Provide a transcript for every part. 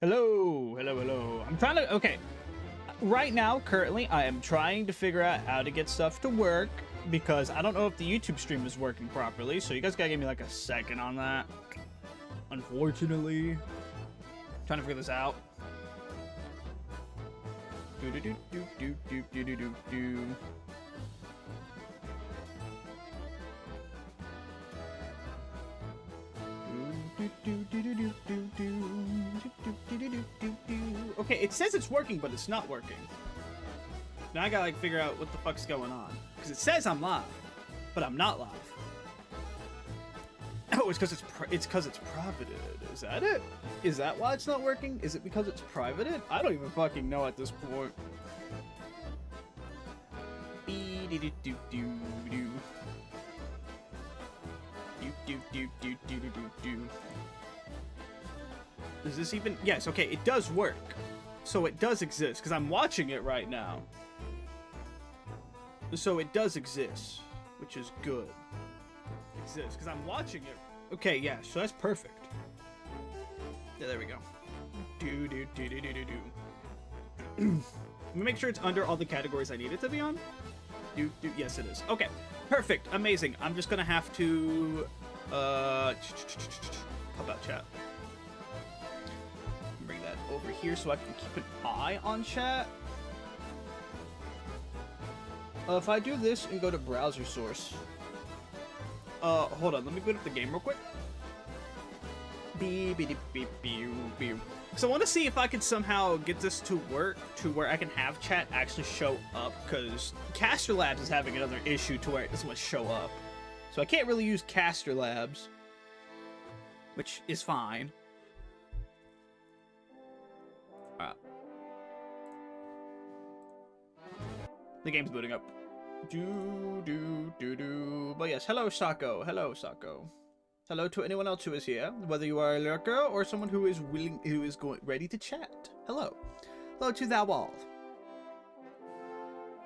Hello, hello, hello. I'm trying to, okay. Right now, currently, I am trying to figure out how to get stuff to work because I don't know if the YouTube stream is working properly. So you guys gotta give me like a second on that. Unfortunately. Trying to figure this out. Do do do do do do do do do do. Okay, it says it's working, but it's not working. Now I gotta like figure out what the fuck's going on. Because it says I'm live, but I'm not live. Oh, it's because it's privated. Is that it? Is that why it's not working? Is it because it's privated? I don't even fucking know at this point. Does this even? Yes, okay, it does work. So it does exist, because I'm watching it right now. So it does exist, which is good. Exists, because I'm watching it. Okay, yeah, so that's perfect. Yeah, there we go. Let me make sure it's under all the categories I need it to be on. Yes, it is. Okay, perfect, amazing. I'm just gonna have to pop out chat. Bring that over here so I can keep an eye on chat. If I do this and go to browser source, hold on, let me boot up the game real quick. So I want to see if I could somehow get this to work to where I can have chat actually show up, because Caster Labs is having another issue to where it doesn't want to show up. So I can't really use Caster Labs, which is fine. The game's booting up. But yes, hello Sako. Hello Sako. Hello to anyone else who is here, whether you are a lurker or someone who is ready to chat. Hello. Hello to thou all.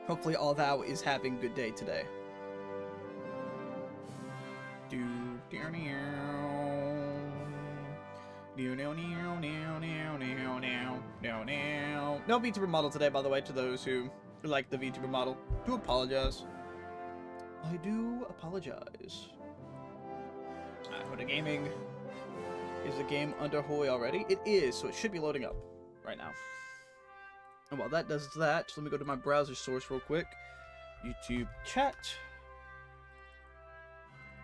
Hopefully all thou is having a good day today. No Vtuber model today, by the way, to those who like the Vtuber model. Do apologize. I do apologize. Hoda Gaming. Is the game under Hoy already? It is, so it should be loading up right now. And while that does that, let me go to my browser source real quick. YouTube chat.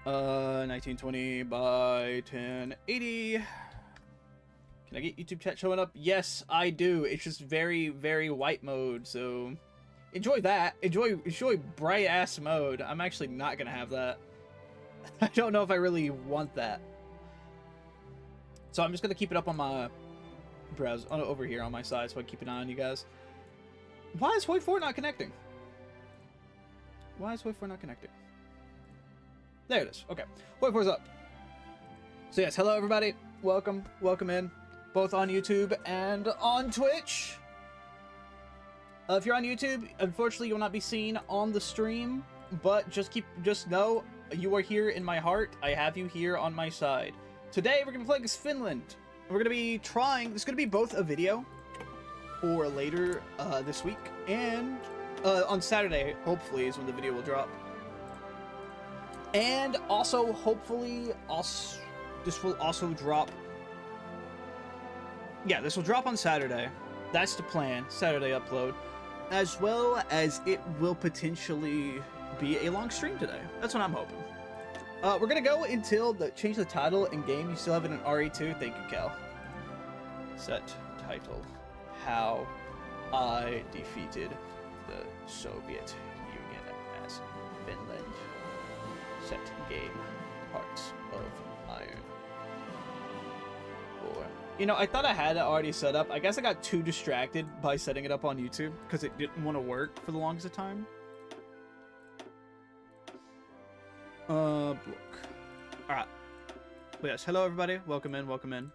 1920 by 1080. Can I get YouTube chat showing up? Yes, I do. It's just very, very white mode, so enjoy that. Enjoy bright ass mode. I'm actually not gonna have that. I don't know if I really want that. So I'm just gonna keep it up on my browser over here on my side, so I keep an eye on you guys. Why is Hoy 4 not connecting? Why is Hoy 4 not connecting? There it is. Okay, Hoy 4's up. So yes, hello everybody. Welcome in, both on YouTube and on Twitch. If you're on YouTube, unfortunately you will not be seen on the stream, but just know you are here in my heart. I have you here on my side. Today we're gonna be playing as Finland. We're gonna be trying. This is gonna be both a video for later this week, and on Saturday hopefully is when the video will drop. And also hopefully this will also drop. Yeah, this will drop on Saturday. That's the plan. Saturday upload, as well as it will potentially be a long stream today. That's what I'm hoping. We're gonna go until change the title in game. You still have it in RE2. Thank you, Cal. Set title: How I defeated the Soviet Union as Finland. Set game: Hearts of Iron. You know, I thought I had it already set up. I guess I got too distracted by setting it up on YouTube because it didn't want to work for the longest time. Block. Alright. But yes, hello everybody. Welcome in, welcome in.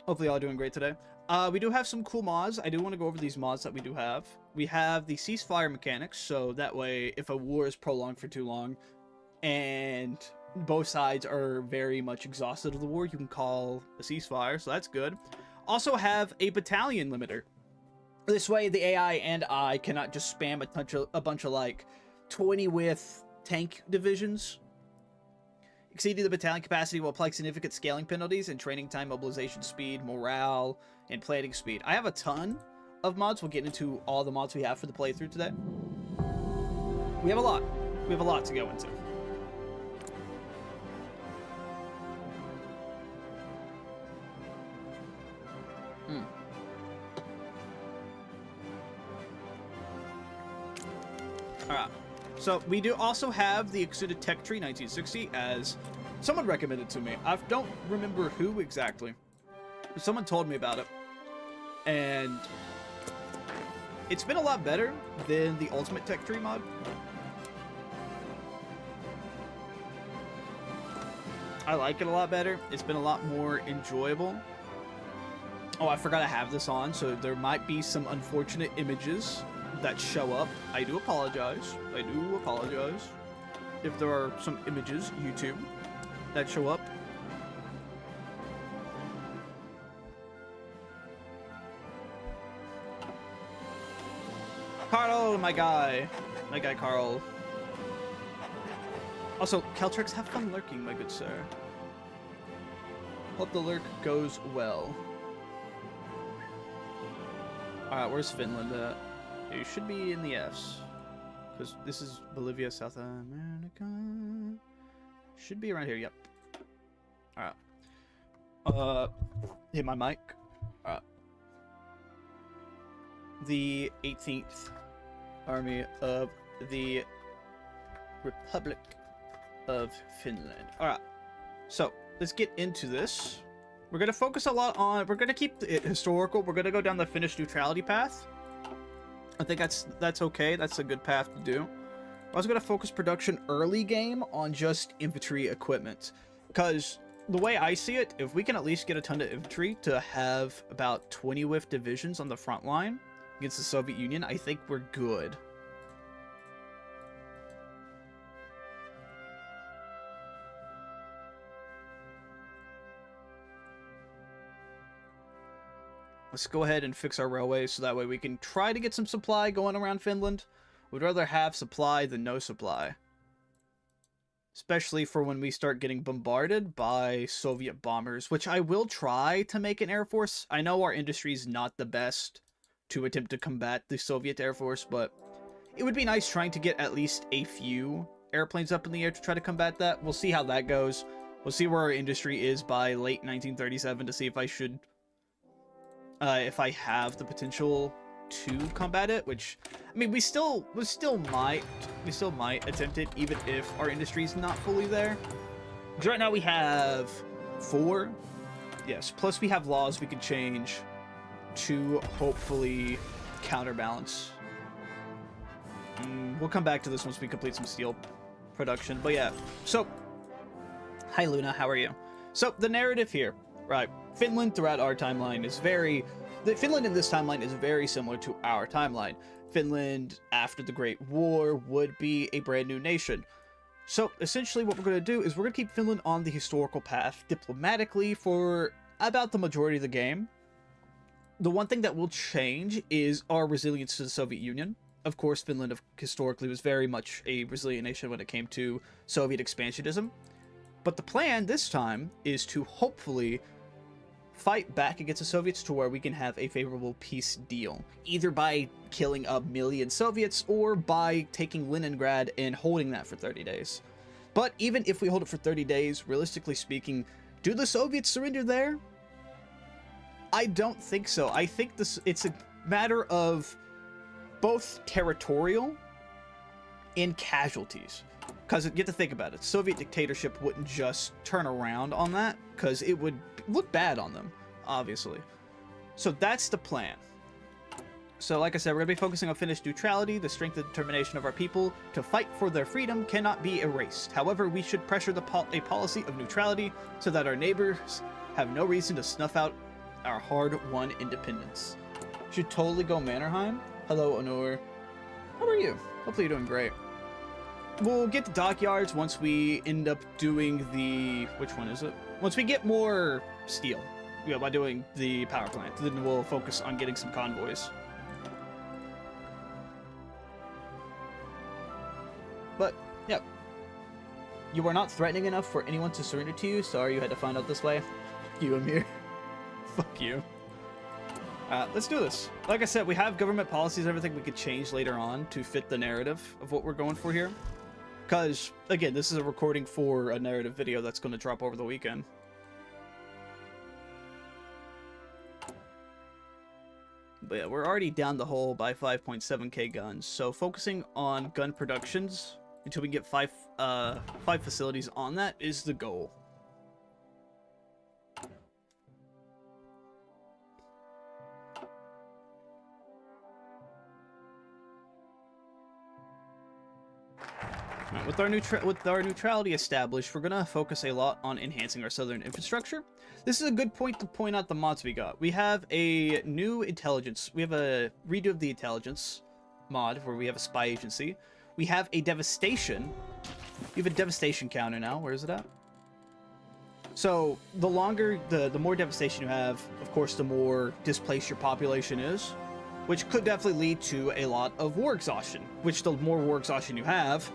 Hopefully y'all are doing great today. We do have some cool mods. I do want to go over these mods that we do have. We have the ceasefire mechanics, so that way if a war is prolonged for too long and both sides are very much exhausted of the war, you can call a ceasefire, so that's good. Also have a battalion limiter. This way, the AI and I cannot just spam a bunch of like 20 with tank divisions. Exceeding the battalion capacity will apply significant scaling penalties in training time, mobilization speed, morale, and planning speed. I have a ton of mods. We'll get into all the mods we have for the playthrough today. We have a lot. We have a lot to go into. Alright, so we do also have the Exuded Tech Tree 1960 as someone recommended to me. I don't remember who exactly, but someone told me about it. And it's been a lot better than the Ultimate Tech Tree mod. I like it a lot better. It's been a lot more enjoyable. Oh, I forgot I have this on, so there might be some unfortunate images that show up. I do apologize. I do apologize if there are some images, YouTube, that show up. Carl, my guy Carl. Also, Caltrix, have fun lurking, my good sir. Hope the lurk goes well. Alright, where's Finland at? It should be in the Fs. Because this is Bolivia, South America. Should be around here, yep. Alright. Hit my mic. Alright. The 18th Army of the Republic of Finland. Alright. So, let's get into this. We're going to focus a lot on... We're going to keep it historical. We're going to go down the Finnish neutrality path. I think that's okay. That's a good path to do. I was going to focus production early game on just infantry equipment. Because the way I see it, if we can at least get a ton of infantry to have about 20 WIF divisions on the front line against the Soviet Union, I think we're good. Let's go ahead and fix our railways so that way we can try to get some supply going around Finland. We'd rather have supply than no supply. Especially for when we start getting bombarded by Soviet bombers, which I will try to make an air force. I know our industry is not the best to attempt to combat the Soviet air force, but it would be nice trying to get at least a few airplanes up in the air to try to combat that. We'll see how that goes. We'll see where our industry is by late 1937 to see if I should... if I have the potential to combat it, which, I mean, we still might attempt it even if our industry is not fully there. Because right now we have 4, yes, plus we have laws we can change to hopefully counterbalance. We'll come back to this once we complete some steel production, but yeah. So, hi Luna, how are you? So, the narrative here, right? Finland throughout our timeline is Finland in this timeline is very similar to our timeline. Finland, after the Great War, would be a brand new nation. So, essentially what we're going to do is we're going to keep Finland on the historical path diplomatically for about the majority of the game. The one thing that will change is our resilience to the Soviet Union. Of course, Finland historically was very much a resilient nation when it came to Soviet expansionism. But the plan this time is to hopefully fight back against the Soviets to where we can have a favorable peace deal, either by killing 1 million Soviets or by taking Leningrad and holding that for 30 days. But even if we hold it for 30 days, realistically speaking, do the Soviets surrender there? I don't think so. I think it's a matter of both territorial and casualties. Because you have to think about it, Soviet dictatorship wouldn't just turn around on that, because it would look bad on them, obviously. So that's the plan. So like I said, we're going to be focusing on Finnish neutrality. The strength and determination of our people to fight for their freedom cannot be erased. However, we should pressure a policy of neutrality so that our neighbors have no reason to snuff out our hard-won independence. Should totally go Mannerheim. Hello, Honor. How are you? Hopefully you're doing great. we'll get the dockyards once we end up doing the... Which one is it? Once we get more steel. Yeah, by doing the power plant. Then we'll focus on getting some convoys. But, yeah. You are not threatening enough for anyone to surrender to you. Sorry you had to find out this way. You, Amir. Fuck you. Let's do this. Like I said, we have government policies and everything we could change later on to fit the narrative of what we're going for here. Because, again, this is a recording for a narrative video that's going to drop over the weekend. But yeah, we're already down the hole by 5.7k guns. So focusing on gun productions until we get five facilities on that is the goal. With our neutrality established, we're gonna focus a lot on enhancing our southern infrastructure. This is a good point to point out the mods we got. We have a new intelligence. We have a redo of the intelligence mod where we have a spy agency. We have a devastation. We have a devastation counter now. Where is it at? So the longer, the more devastation you have, of course, the more displaced your population is, which could definitely lead to a lot of war exhaustion. Which the more war exhaustion you have,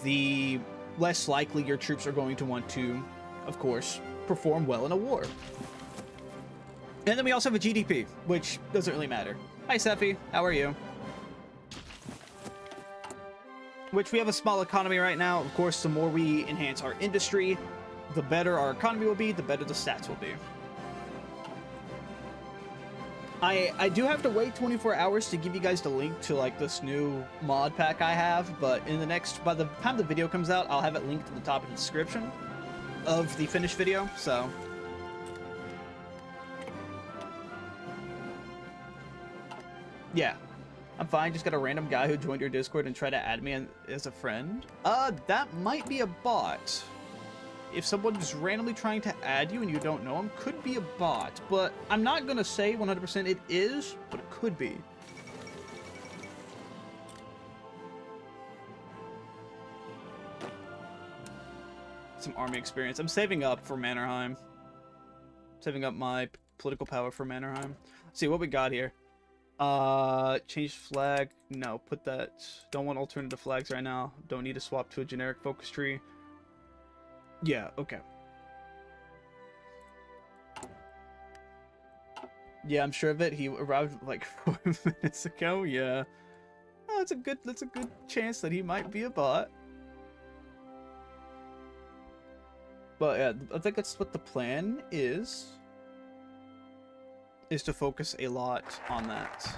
the less likely your troops are going to want to, of course, perform well in a war. And then we also have a GDP, which doesn't really matter. Hi, Sephi. How are you? Which we have a small economy right now. Of course, the more we enhance our industry, the better our economy will be, the better the stats will be. I do have to wait 24 hours to give you guys the link to like this new mod pack I have, but by the time the video comes out, I'll have it linked to the top of the description of the finished video, so. Yeah, I'm fine. Just got a random guy who joined your Discord and tried to add me as a friend. That might be a bot. If someone is randomly trying to add you and you don't know them, could be a bot. But I'm not going to say 100% it is, but it could be. Some army experience. I'm saving up for Mannerheim. Saving up my political power for Mannerheim. Let's see what we got here. Change flag. No, put that. Don't want alternative flags right now. Don't need to swap to a generic focus tree. Yeah, okay. Yeah, I'm sure of it. He arrived like 4 minutes ago. Yeah. Oh, that's a good chance that he might be a bot. But yeah, I think that's what the plan is to focus a lot on that.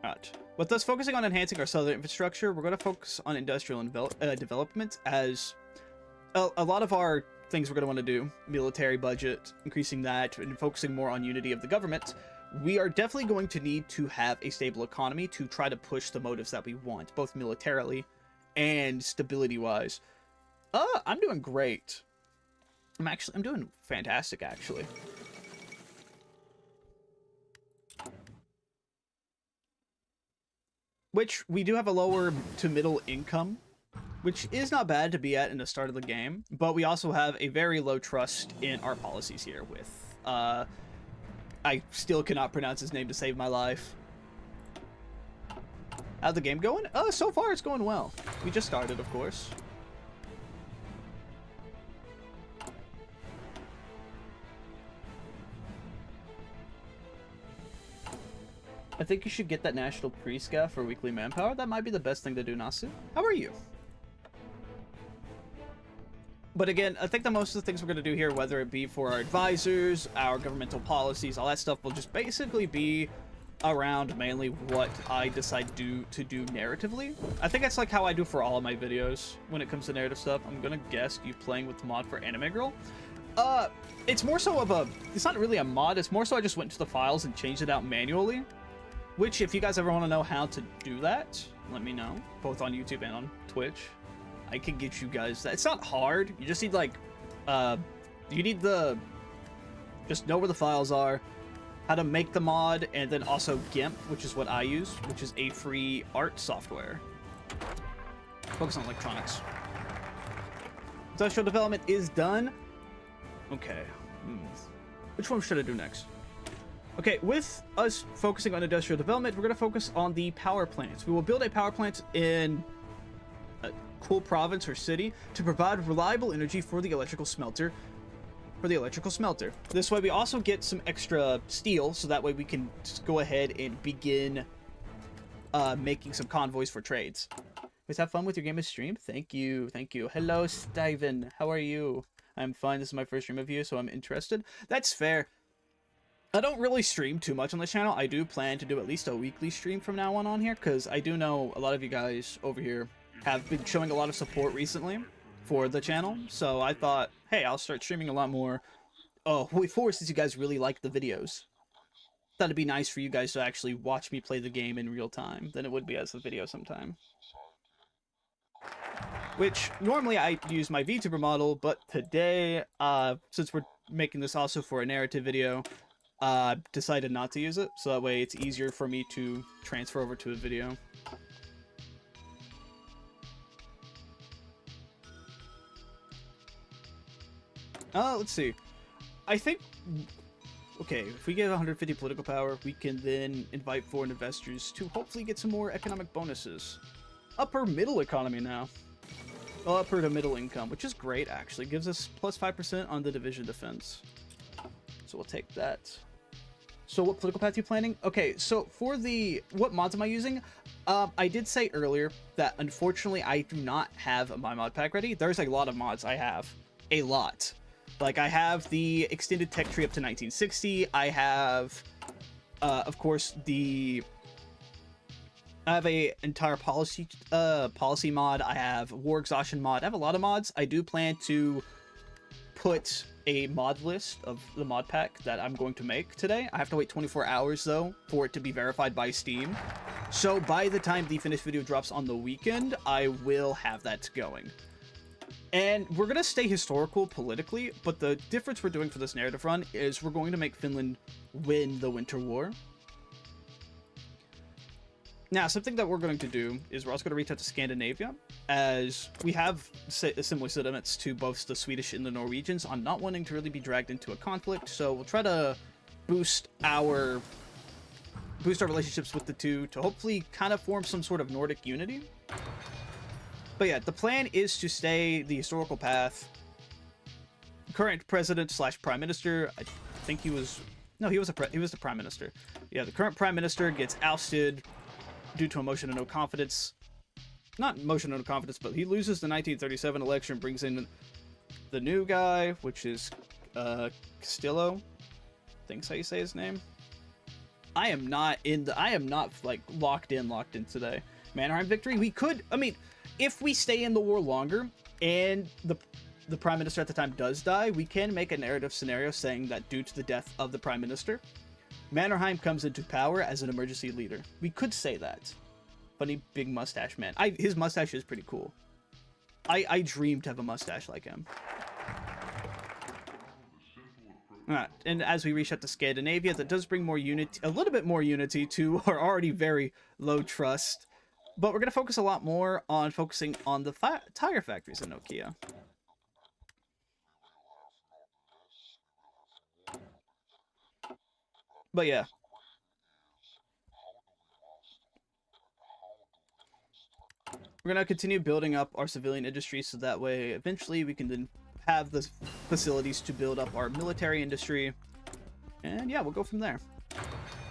Alright. With us focusing on enhancing our southern infrastructure, we're going to focus on industrial development as a lot of our things we're going to want to do, military budget, increasing that, and focusing more on unity of the government, we are definitely going to need to have a stable economy to try to push the motives that we want, both militarily and stability-wise. I'm doing great. I'm doing fantastic, actually. Which, we do have a lower to middle income, which is not bad to be at in the start of the game, but we also have a very low trust in our policies here with, I still cannot pronounce his name to save my life. How's the game going? So far it's going well. We just started, of course. I think you should get that national pre-scaff for weekly manpower. That might be the best thing to do, Nasu. How are you? But again, I think that most of the things we're going to do here, whether it be for our advisors, our governmental policies, all that stuff, will just basically be around mainly what I decide to do narratively. I think that's like how I do for all of my videos when it comes to narrative stuff. I'm going to guess you playing with the mod for Anime Girl. It's more so of a... It's not really a mod. It's more so I just went to the files and changed it out manually. Which, if you guys ever want to know how to do that, let me know. Both on YouTube and on Twitch. I can get you guys that. It's not hard. You just need, like, you need just know where the files are, how to make the mod, and then also GIMP, which is what I use, which is a free art software. Focus on electronics. Industrial development is done. Okay. Which one should I do next? Okay, with us focusing on industrial development, we're going to focus on the power plants. We will build a power plant in a cool province or city to provide reliable energy for the electrical smelter. This way we also get some extra steel, so that way we can just go ahead and begin making some convoys for trades. Please have fun with your game of stream. Thank you. Hello, Steven. How are you? I'm fine. This is my first stream of you, so I'm interested. That's fair. I don't really stream too much on the channel. I do plan to do at least a weekly stream from now on here, because I do know a lot of you guys over here have been showing a lot of support recently for the channel. So I thought, hey, I'll start streaming a lot more. Oh, since you guys really like the videos. Thought it'd be nice for you guys to actually watch me play the game in real time than it would be as a video sometime. Which, normally I use my Vtuber model, but today, since we're making this also for a narrative video, decided not to use it, so that way it's easier for me to transfer over to a video. Let's see. I think, okay, if we get 150 political power, we can then invite foreign investors to hopefully get some more economic bonuses. Upper middle economy now. Well, upper to middle income, which is great, actually. Gives us plus 5% on the division defense. So we'll take that. So what political path are you planning? Okay, so for what mods am I using? I did say earlier that unfortunately I do not have my mod pack ready. There's a lot of mods I have. A lot. Like, I have the extended tech tree up to 1960. I have, of course, I have a entire policy mod. I have war exhaustion mod. I have a lot of mods. I do plan to put a mod list of the mod pack that I'm going to make today. I have to wait 24 hours though for it to be verified by Steam. So by the time the finished video drops on the weekend, I will have that going. And we're going to stay historical politically, but the difference we're doing for this narrative run is we're going to make Finland win the Winter War. Now, something that we're going to do is we're also going to reach out to Scandinavia, as we have similar sentiments to both the Swedish and the Norwegians on not wanting to really be dragged into a conflict. So we'll try to boost our relationships with the two to hopefully kind of form some sort of Nordic unity. But yeah, the plan is to stay the historical path. Current president / prime minister, I think he was the prime minister. Yeah, the current prime minister gets ousted due to a motion of no confidence. Not motion of no confidence, but he loses the 1937 election, brings in the new guy, which is Castillo. I think's how you say his name. I am not like locked in today. Mannerheim victory. We could, I mean, if we stay in the war longer and the prime minister at the time does die, we can make a narrative scenario saying that due to the death of the prime minister, Mannerheim comes into power as an emergency leader. We could say that. Funny big mustache man. His mustache is pretty cool. I dream to have a mustache like him. Alright, and as we reach out to Scandinavia, that does bring more unity, a little bit more unity to our already very low trust. But we're going to focus a lot more on focusing on the tire factories in Nokia. But yeah. We're going to continue building up our civilian industry so that way eventually we can then have the facilities to build up our military industry. And yeah, we'll go from there.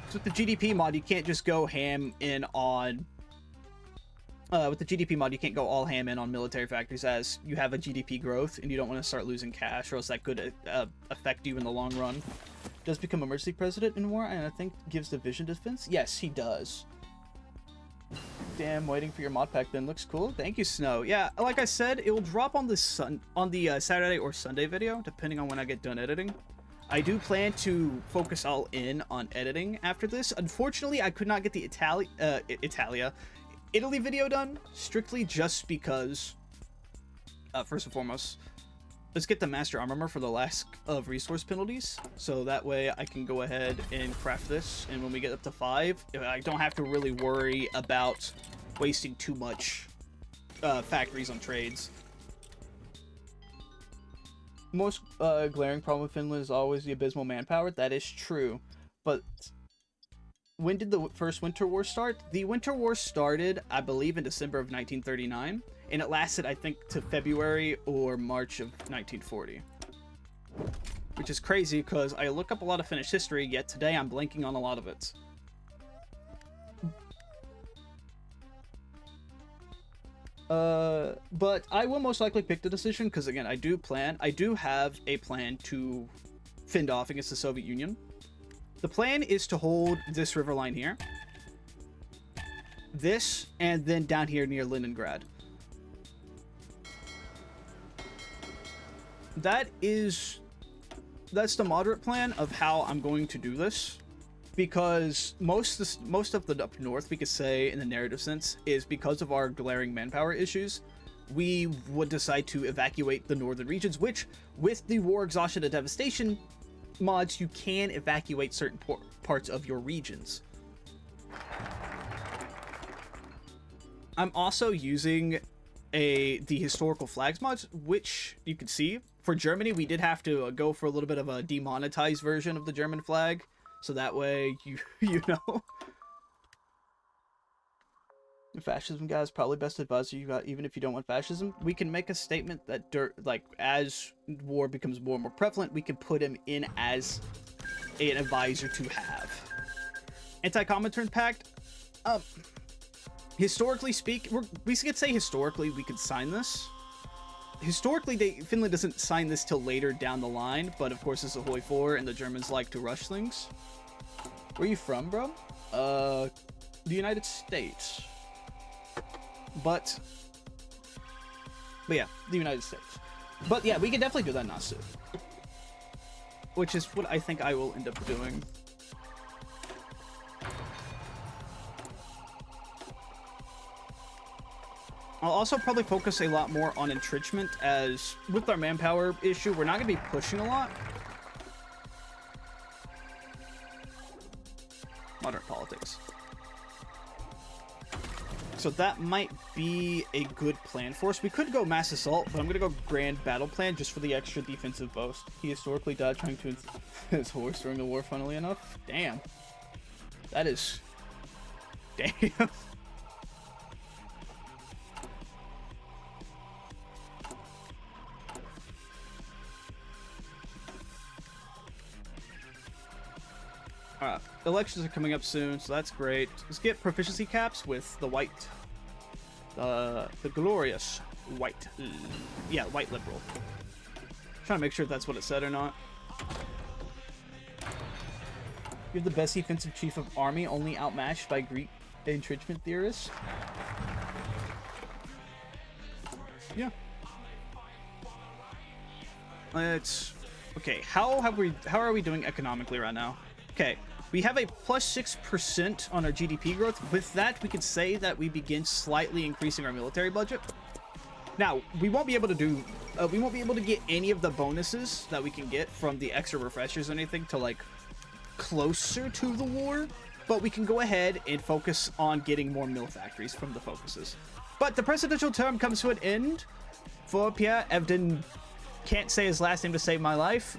So with the GDP mod, you can't just go ham in on... with the GDP mod, you can't go all ham in on military factories as you have a GDP growth and you don't want to start losing cash or else that could affect you in the long run. Does become emergency president in war and I think gives division defense? Yes, he does. Damn, waiting for your mod pack then. Looks cool. Thank you, Snow. Yeah, like I said, it will drop on the Saturday or Sunday video, depending on when I get done editing. I do plan to focus all in on editing after this. Unfortunately, I could not get the Italy video done, strictly just because, first and foremost, let's get the Master Armor for the last of resource penalties, so that way I can go ahead and craft this, and when we get up to 5, I don't have to really worry about wasting too much factories on trades. Most glaring problem with Finland is always the abysmal manpower. That is true, but when did the first Winter War start? The Winter War started, I believe, in December of 1939, and it lasted, I think, to February or March of 1940. Which is crazy, because I look up a lot of Finnish history, yet today I'm blanking on a lot of it. But I will most likely pick the decision, because again, I do have a plan to fend off against the Soviet Union. The plan is to hold this river line here, this, and then down here near Leningrad. That's the moderate plan of how I'm going to do this, because most of the up north, we could say in the narrative sense, is because of our glaring manpower issues. We would decide to evacuate the northern regions, which with the war exhaustion and devastation mods, you can evacuate certain parts of your regions. I'm also using the historical flags mods, which you can see for Germany, we did have to go for a little bit of a demonetized version of the German flag, so that way you know. Fascism, guys, probably best advisor you got. Even if you don't want fascism, we can make a statement that as war becomes more and more prevalent, we can put him in as an advisor to have. Anti-Comintern Pact. Historically speaking, we could say historically we could sign this. Historically, Finland doesn't sign this till later down the line, but of course it's a Hoi 4 and the Germans like to rush things. Where are you from, bro? The United States. But yeah, the United States. But yeah, we can definitely do that Nasu. Which is what I think I will end up doing. I'll also probably focus a lot more on entrenchment, as with our manpower issue, we're not going to be pushing a lot. Modern politics. So that might be a good plan for us. We could go mass assault, but I'm going to go grand battle plan just for the extra defensive boast. He historically died trying to his horse during the war, funnily enough. Damn. That is... Damn. Alright, elections are coming up soon, so that's great. Let's get proficiency caps with the white, the glorious white, yeah, white liberal. Trying to make sure if that's what it said or not. You're the best defensive chief of army, only outmatched by Greek entrenchment theorists. Yeah. Let's. Okay, how are we doing economically right now? Okay, we have a plus 6% on our GDP growth. With that, we could say that we begin slightly increasing our military budget. Now, we won't be able to do, we won't be able to get any of the bonuses that we can get from the extra refreshers or anything to like closer to the war, but we can go ahead and focus on getting more mill factories from the focuses. But the presidential term comes to an end for Pierre Evden. Can't say his last name to save my life.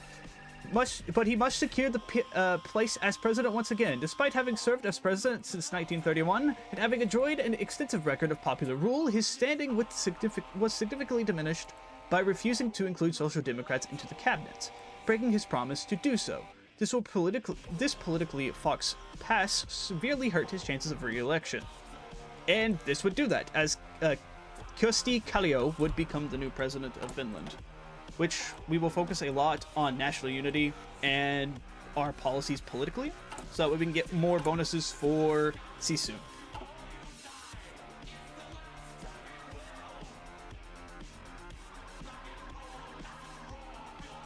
But he must secure the place as president once again. Despite having served as president since 1931 and having enjoyed an extensive record of popular rule, his standing was significantly diminished by refusing to include Social Democrats into the cabinet, breaking his promise to do so. This politically Fox pass severely hurt his chances of re-election. And this would do that, as Kyösti Kallio would become the new president of Finland, which we will focus a lot on national unity and our policies politically, so that we can get more bonuses for Sisu.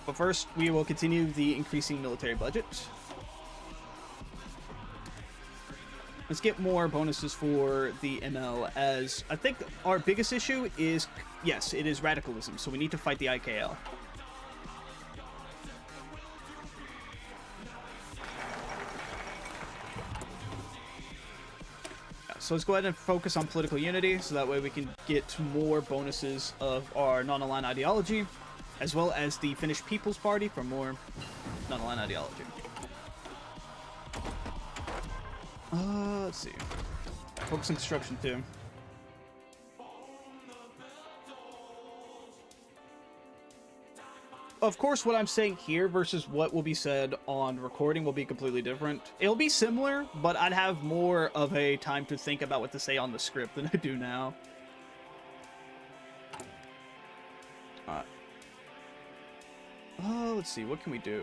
But first, we will continue the increasing military budget. Let's get more bonuses for the ML, as I think our biggest issue is, yes, it is radicalism, so we need to fight the IKL. so let's go ahead and focus on political unity, so that way we can get more bonuses of our non-aligned ideology, as well as the Finnish People's Party for more non-aligned ideology. Let's see. Focus on construction too. Of course, what I'm saying here versus what will be said on recording will be completely different. It'll be similar, but I'd have more of a time to think about what to say on the script than I do now. Alright. Let's see, what can we do?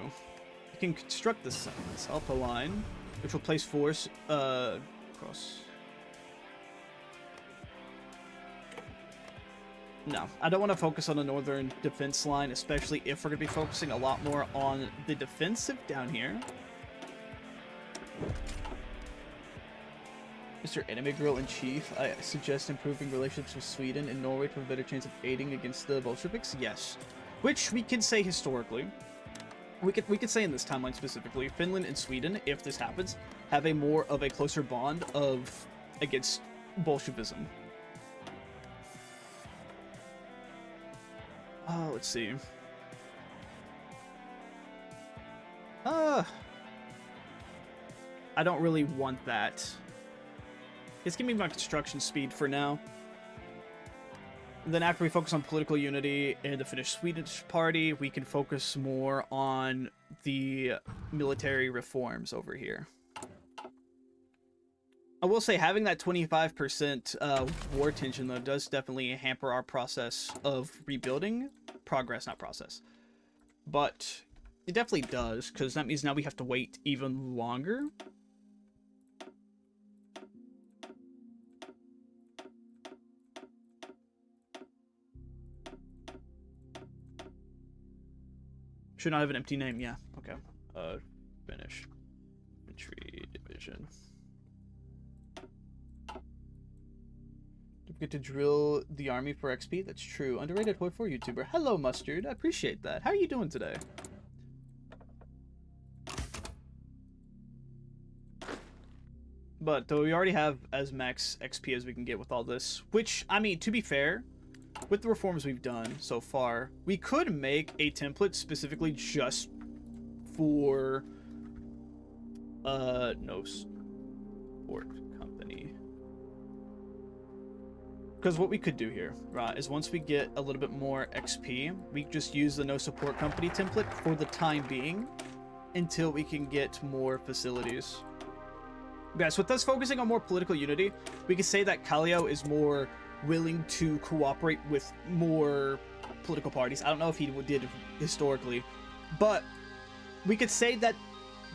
We can construct this sentence. Alpha line, which will place force across. No, I don't want to focus on the northern defense line, especially if we're going to be focusing a lot more on the defensive down here. Mr. Enemy Girl-in-Chief, I suggest improving relationships with Sweden and Norway to have a better chance of aiding against the Bolsheviks. Yes. Which we can say historically. We could say in this timeline specifically, Finland and Sweden, if this happens, have a more of a closer bond of against Bolshevism. Let's see. I don't really want that. Just give me my construction speed for now. And then after we focus on political unity and the Finnish-Swedish party, we can focus more on the military reforms over here. I will say having that 25% war tension, though, does definitely hamper our process of rebuilding. Progress, not process. But it definitely does, because that means now we have to wait even longer. Should not have an empty name, yeah. Okay. Finish. Infantry division. Don't forget to drill the army for XP. That's true. Underrated Hoi 4 YouTuber. Hello, Mustard. I appreciate that. How are you doing today? But we already have as max XP as we can get with all this. Which, I mean, to be fair, with the reforms we've done so far, we could make a template specifically just for no support company. Because what we could do here, right, is once we get a little bit more XP, we just use the no support company template for the time being until we can get more facilities. Yeah, so with us focusing on more political unity, we could say that Kallio is more willing to cooperate with more political parties. I don't know if he did historically, but we could say that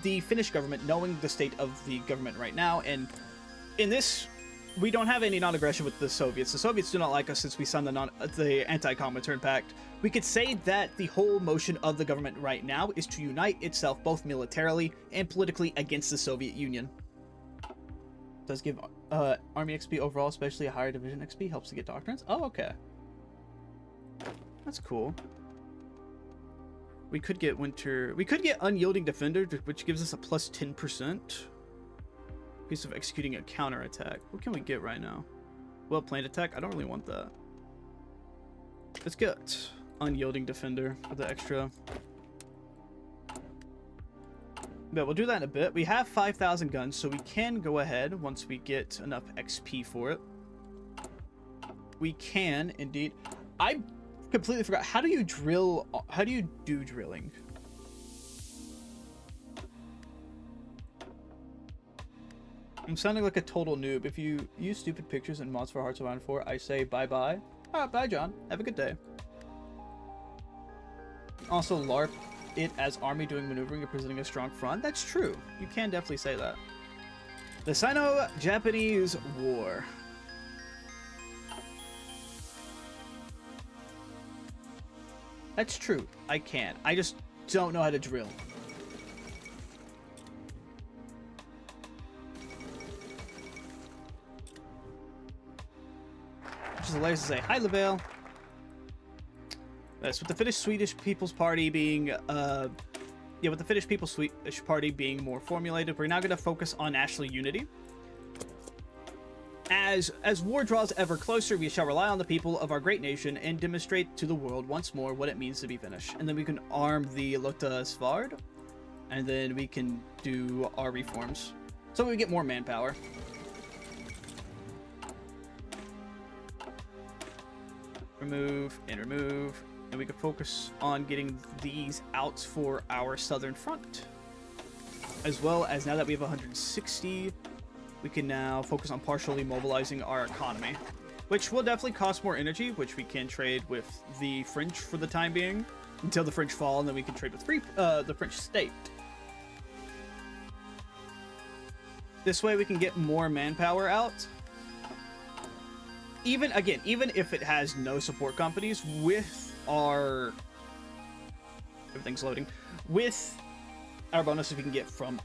the Finnish government, knowing the state of the government right now, and in this, we don't have any non-aggression with the Soviets. The Soviets do not like us since we signed the Anti-Comintern Pact. We could say that the whole motion of the government right now is to unite itself both militarily and politically against the Soviet Union. Does give army XP overall, especially a higher division XP, helps to get doctrines. Oh, okay. That's cool. We could get unyielding defender, which gives us a plus 10% piece of executing a counterattack. What can we get right now? Well, planned attack. I don't really want that. Let's get unyielding defender for the extra. But we'll do that in a bit. We have 5,000 guns, so we can go ahead once we get enough XP for it. We can indeed. I completely forgot. How do you drill? How do you do drilling? I'm sounding like a total noob. If you use stupid pictures and mods for Hearts of Iron 4, I say bye-bye. Alright, bye, John. Have a good day. Also, LARP it as army doing maneuvering and presenting a strong front. That's true. You can definitely say that. The Sino-Japanese War. That's true. I can. I just don't know how to drill. Just allows us to say, hi, Lavelle. Yes, with the Finnish-Swedish People's Party being, with the Finnish People's Party being more formulated, we're now going to focus on national unity. As war draws ever closer, we shall rely on the people of our great nation and demonstrate to the world once more what it means to be Finnish. And then we can arm the Lota Svard, and then we can do our reforms. So we get more manpower. Remove and remove. And we can focus on getting these out for our southern front. As well as now that we have 160, we can now focus on partially mobilizing our economy, which will definitely cost more energy, which we can trade with the French for the time being, until the French fall, and then we can trade with the French state. This way we can get more manpower out. Even if it has no support companies, with our... Everything's loading. With our bonuses we can get from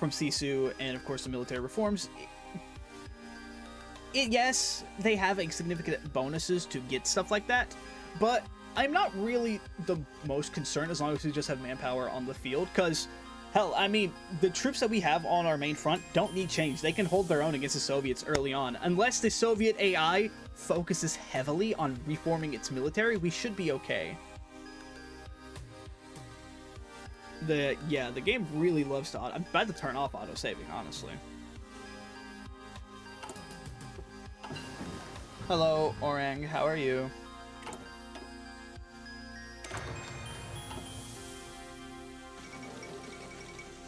Sisu and of course the military reforms. Yes, they have a significant bonuses to get stuff like that, but I'm not really the most concerned as long as we just have manpower on the field, because hell, I mean, the troops that we have on our main front don't need change. They can hold their own against the Soviets early on. Unless the Soviet AI focuses heavily on reforming its military, we should be okay. The game really loves to I'm about to turn off auto-saving, honestly. Hello, Orang, how are you?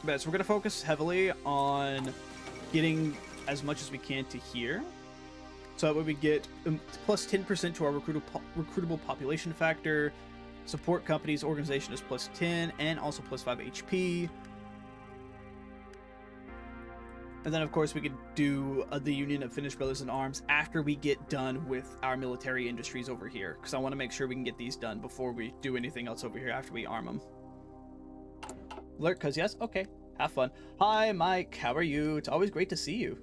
But so we're going to focus heavily on getting as much as we can to here. So that way we get plus 10% to our recruitable population factor. Support companies organization is plus 10 and also plus 5 HP. And then of course we could do the Union of Finnish Brothers in Arms after we get done with our military industries over here, because I want to make sure we can get these done before we do anything else over here after we arm them. Alert, because yes? Okay. Have fun. Hi, Mike. How are you? It's always great to see you.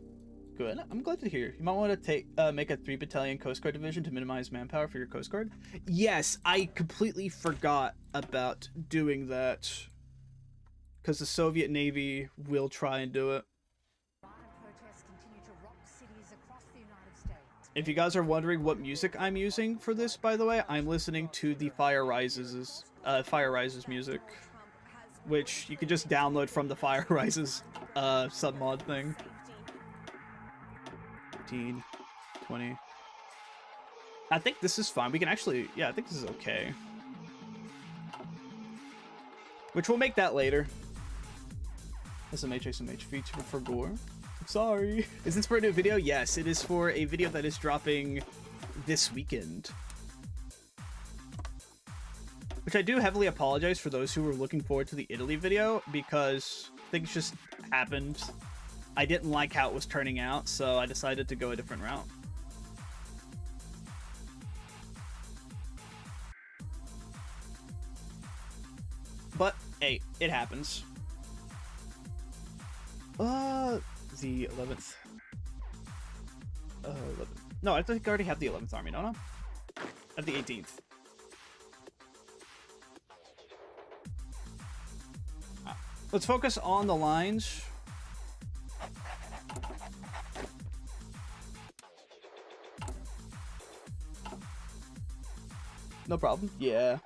Good. I'm glad to hear. You might want to make a 3-battalion Coast Guard division to minimize manpower for your Coast Guard. Yes, I completely forgot about doing that, because the Soviet Navy will try and do it. If you guys are wondering what music I'm using for this, by the way, I'm listening to the Fire Rises music, which you can just download from the Fire Rises submod thing. 15, 20. I think this is fine. We can actually, yeah, I think this is okay. Which we'll make that later. SMH feature for gore. I'm sorry. Is this for a new video? Yes, it is for a video that is dropping this weekend. Which I do heavily apologize for those who were looking forward to the Italy video, because things just happened. I didn't like how it was turning out, so I decided to go a different route. But, hey, it happens. The 11th. 11th. No, I think I already have the 11th Army, no? I have the 18th. Let's focus on the lines. No problem. Yeah.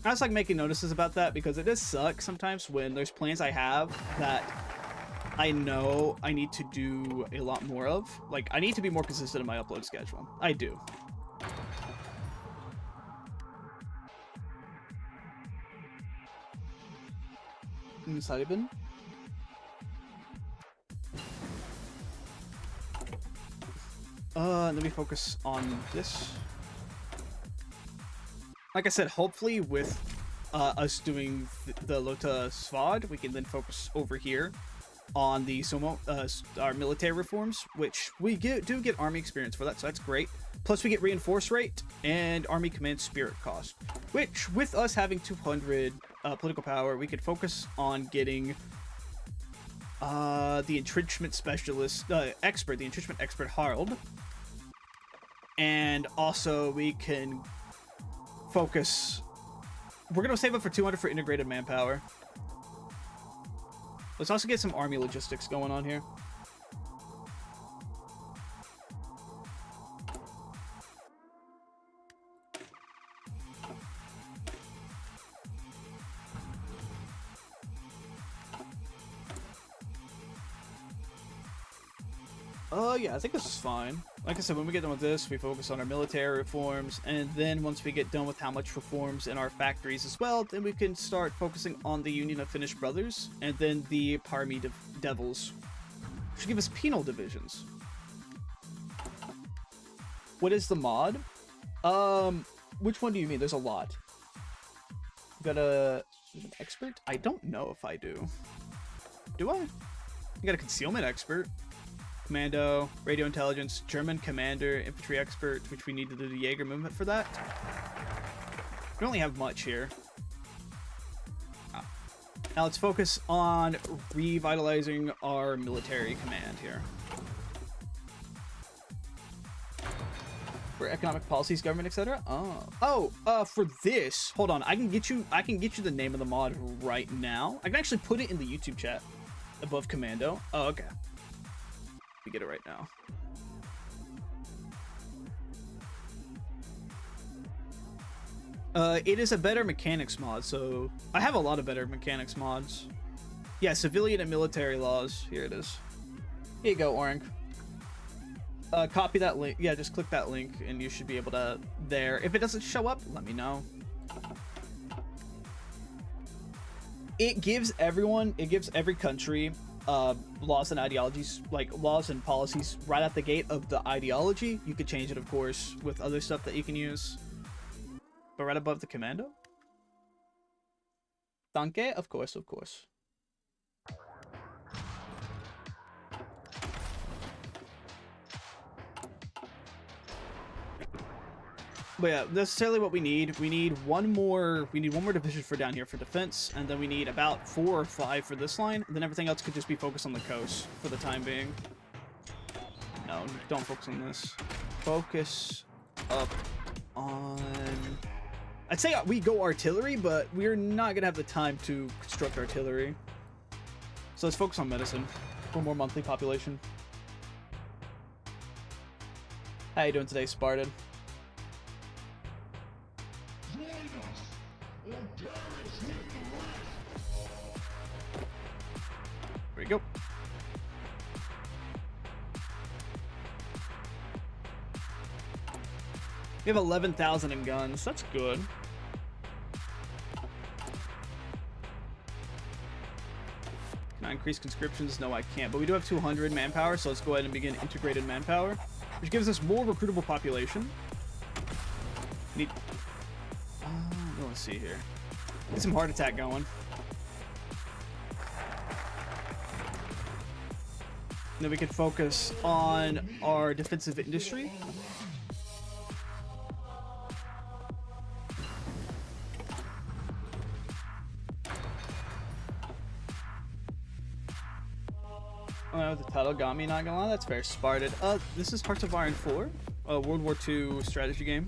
I was like making notices about that because it does suck sometimes when there's plans I have that I know I need to do a lot more of. Like, I need to be more consistent in my upload schedule. I do. Salibin. Let me focus on this. Like I said, hopefully with us doing the Lota Svad, we can then focus over here on the our military reforms, which we do get army experience for that, so that's great. Plus we get reinforce rate and army command spirit cost, which with us having 200 political power, we could focus on getting the entrenchment specialist expert, the entrenchment expert Harald, and also we can focus. We're gonna save up for 200 for integrated manpower. Let's also get some army logistics going on here. Yeah, I think this is fine. Like I said, when we get done with this, we focus on our military reforms, and then once we get done with how much reforms in our factories as well, then we can start focusing on the Union of Finnish Brothers, and then the Parmi Devils. Should give us penal divisions. What is the mod? Which one do you mean? There's a lot. You got an expert? I don't know if I do. Do I? You got a concealment expert. Commando, radio intelligence, German commander, infantry expert, which we need to do the Jaeger movement for that. We don't really have much here. Now let's focus on revitalizing our military command here. For economic policies, government, etc. For this, hold on. I can get you the name of the mod right now. I can actually put it in the YouTube chat above commando. Oh, okay. We get it right now. It is a better mechanics mod, so I have a lot of better mechanics mods. Yeah, civilian and military laws. Here it is. Here you go, Orank. Copy that link. Yeah, just click that link and you should be able to there. If it doesn't show up, let me know. It gives every country laws and ideologies, like laws and policies right at the gate of the ideology. You could change it, of course, with other stuff that you can use. But right above the commando? Danke? Of course, of course. But yeah, necessarily what we need one more division for down here for defense, and then we need about 4 or 5 for this line, and then everything else could just be focused on the coast for the time being. No, don't focus on this. Focus up on... I'd say we go artillery, but we're not gonna have the time to construct artillery. So let's focus on medicine for more monthly population. How you doing today, Spartan? There we go. We have 11,000 in guns. That's good. Can I increase conscriptions? No, I can't. But we do have 200 manpower, so let's go ahead and begin integrated manpower, which gives us more recruitable population. Let's see here. Get some heart attack going. Then we can focus on our defensive industry. The title got me, not gonna lie. That's fair. Spartan. This is Hearts of Iron 4, World War II strategy game.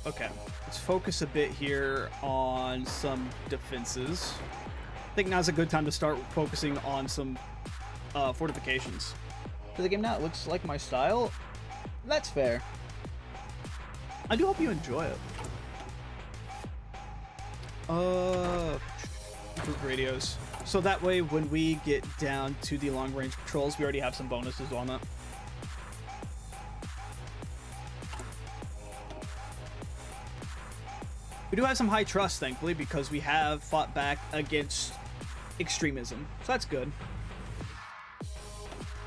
Okay. Let's focus a bit here on some defenses. I think now's a good time to start focusing on some fortifications. For the game now, it looks like my style. That's fair. I do hope you enjoy it. Improve radios. So that way, when we get down to the long-range patrols, we already have some bonuses on it. We do have some high trust, thankfully, because we have fought back against extremism. So that's good.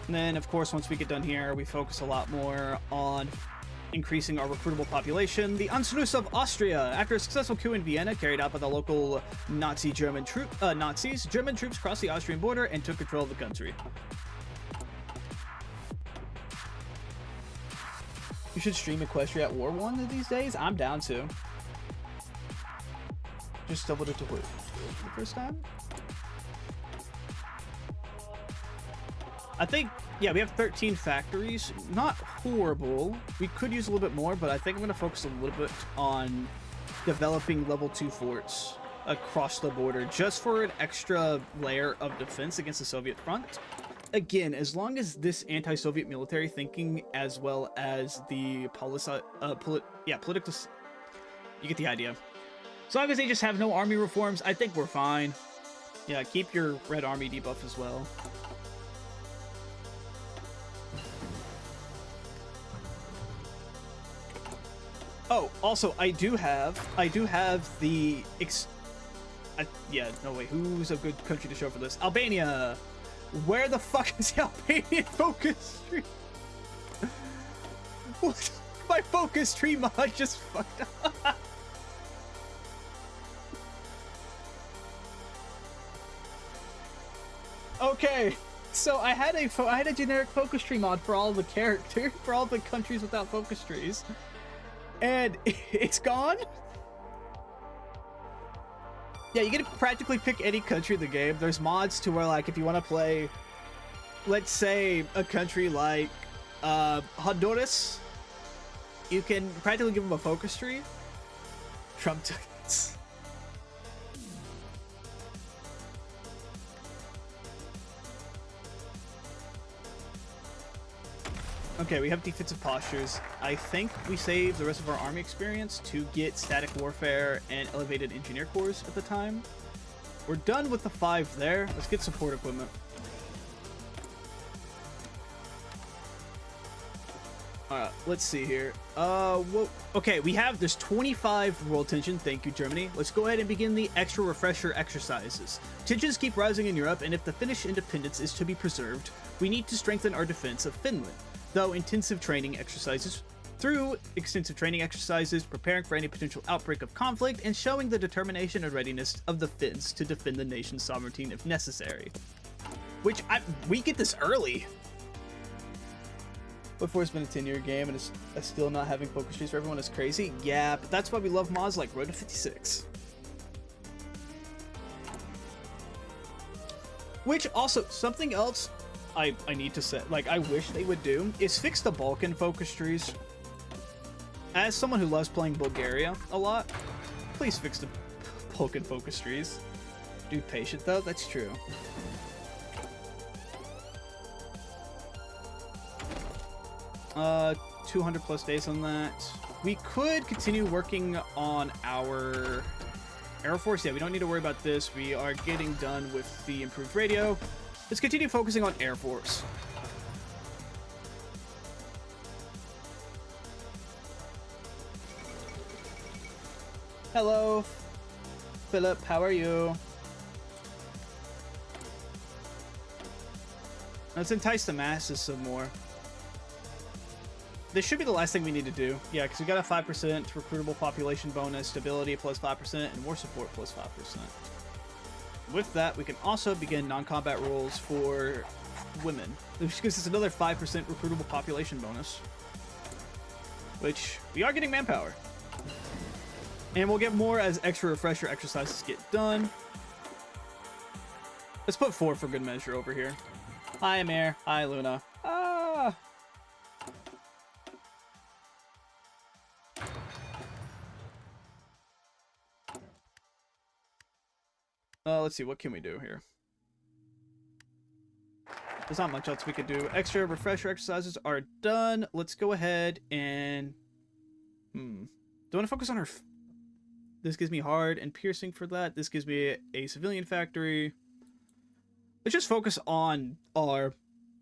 And then, of course, once we get done here, we focus a lot more on increasing our recruitable population. The Anschluss of Austria. After a successful coup in Vienna carried out by the local Nazis, German troops crossed the Austrian border and took control of the country. You should stream Equestria at War 1 these days. I'm down to. Just doubled it to what? The first time? I think, yeah, we have 13 factories. Not horrible. We could use a little bit more, but I think I'm going to focus a little bit on developing level 2 forts across the border, just for an extra layer of defense against the Soviet front. Again, as long as this anti-Soviet military thinking, as well as the political, you get the idea. As long as they just have no army reforms, I think we're fine. Yeah, keep your red army debuff as well. Oh, also, I do have the yeah, no way. Who's a good country to show for this? Albania. Where the fuck is the Albanian focus tree? What? My focus tree mod just fucked up. Okay, so I had a generic focus tree mod for all the for all the countries without focus trees, and it's gone. Yeah, you can practically pick any country in the game. There's mods to where, like, if you want to play, let's say, a country like Honduras, you can practically give them a focus tree. Trump tickets. Okay, we have defensive postures. I think we save the rest of our army experience to get static warfare and elevated engineer cores at the time. We're done with the 5 there. Let's get support equipment. Alright, let's see here. Okay, there's 25 world tension. Thank you, Germany. Let's go ahead and begin the extra refresher exercises. Tensions keep rising in Europe, and if the Finnish independence is to be preserved, we need to strengthen our defense of Finland. Through extensive training exercises, preparing for any potential outbreak of conflict, and showing the determination and readiness of the Finns to defend the nation's sovereignty if necessary. We get this early. Before it's been a 10-year game and it's still not having focus trees for everyone is crazy. Yeah, but that's why we love mods like Road to 56. Which also, something else I need to say, like, I wish they would do, is fix the Balkan focus trees. As someone who loves playing Bulgaria a lot, please fix the Balkan focus trees. Dude, patient though, that's true. Uh, 200 plus days on that. We could continue working on our Air Force. Yeah, we don't need to worry about this. We are getting done with the improved radio. Let's continue focusing on Air Force. Hello, Philip. How are you? Let's entice the masses some more. This should be the last thing we need to do. Yeah, because we got a 5% recruitable population bonus, stability plus 5%, and war support plus 5%. With that, we can also begin non-combat roles for women, which gives us another 5% recruitable population bonus. Which, we are getting manpower. And we'll get more as extra refresher exercises get done. Let's put 4 for good measure over here. Hi, Amir. Hi, Luna. Ah! Let's see, what can we do here? There's not much else we could do. Extra refresher exercises are done. Let's go ahead and... Do I want to focus on our... This gives me hard and piercing for that. This gives me a civilian factory. Let's just focus on our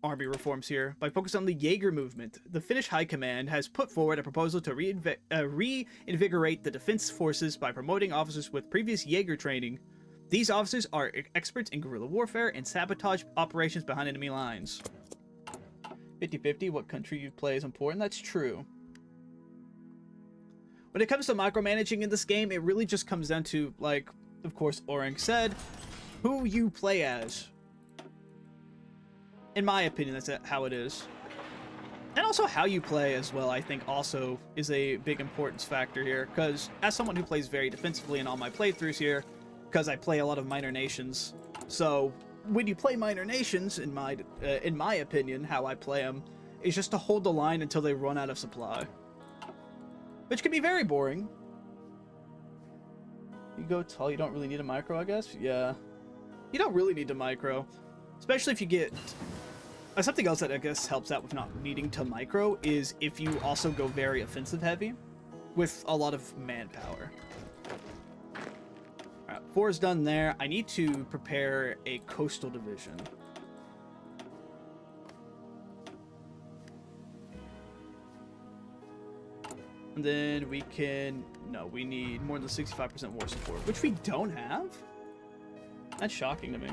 army reforms here. By focusing on the Jaeger movement, the Finnish High Command has put forward a proposal to reinvigorate the defense forces by promoting officers with previous Jaeger training. These officers are experts in guerrilla warfare and sabotage operations behind enemy lines. 50-50, what country you play is important. That's true. When it comes to micromanaging in this game, it really just comes down to, like, of course, Orang said, who you play as. In my opinion, that's how it is. And also how you play as well, I think, also is a big importance factor here. Because as someone who plays very defensively in all my playthroughs here, because I play a lot of minor nations, so when you play minor nations, in my opinion, how I play them is just to hold the line until they run out of supply, which can be very boring. You go tall, you don't really need a micro, I guess. Yeah, you don't really need to micro, especially if you get something else that I guess helps out with not needing to micro is if you also go very offensive heavy with a lot of manpower. 4 is done there. I need to prepare a coastal division. And And then we can... No, we need more than 65% war support, which we don't have? That's shocking to me.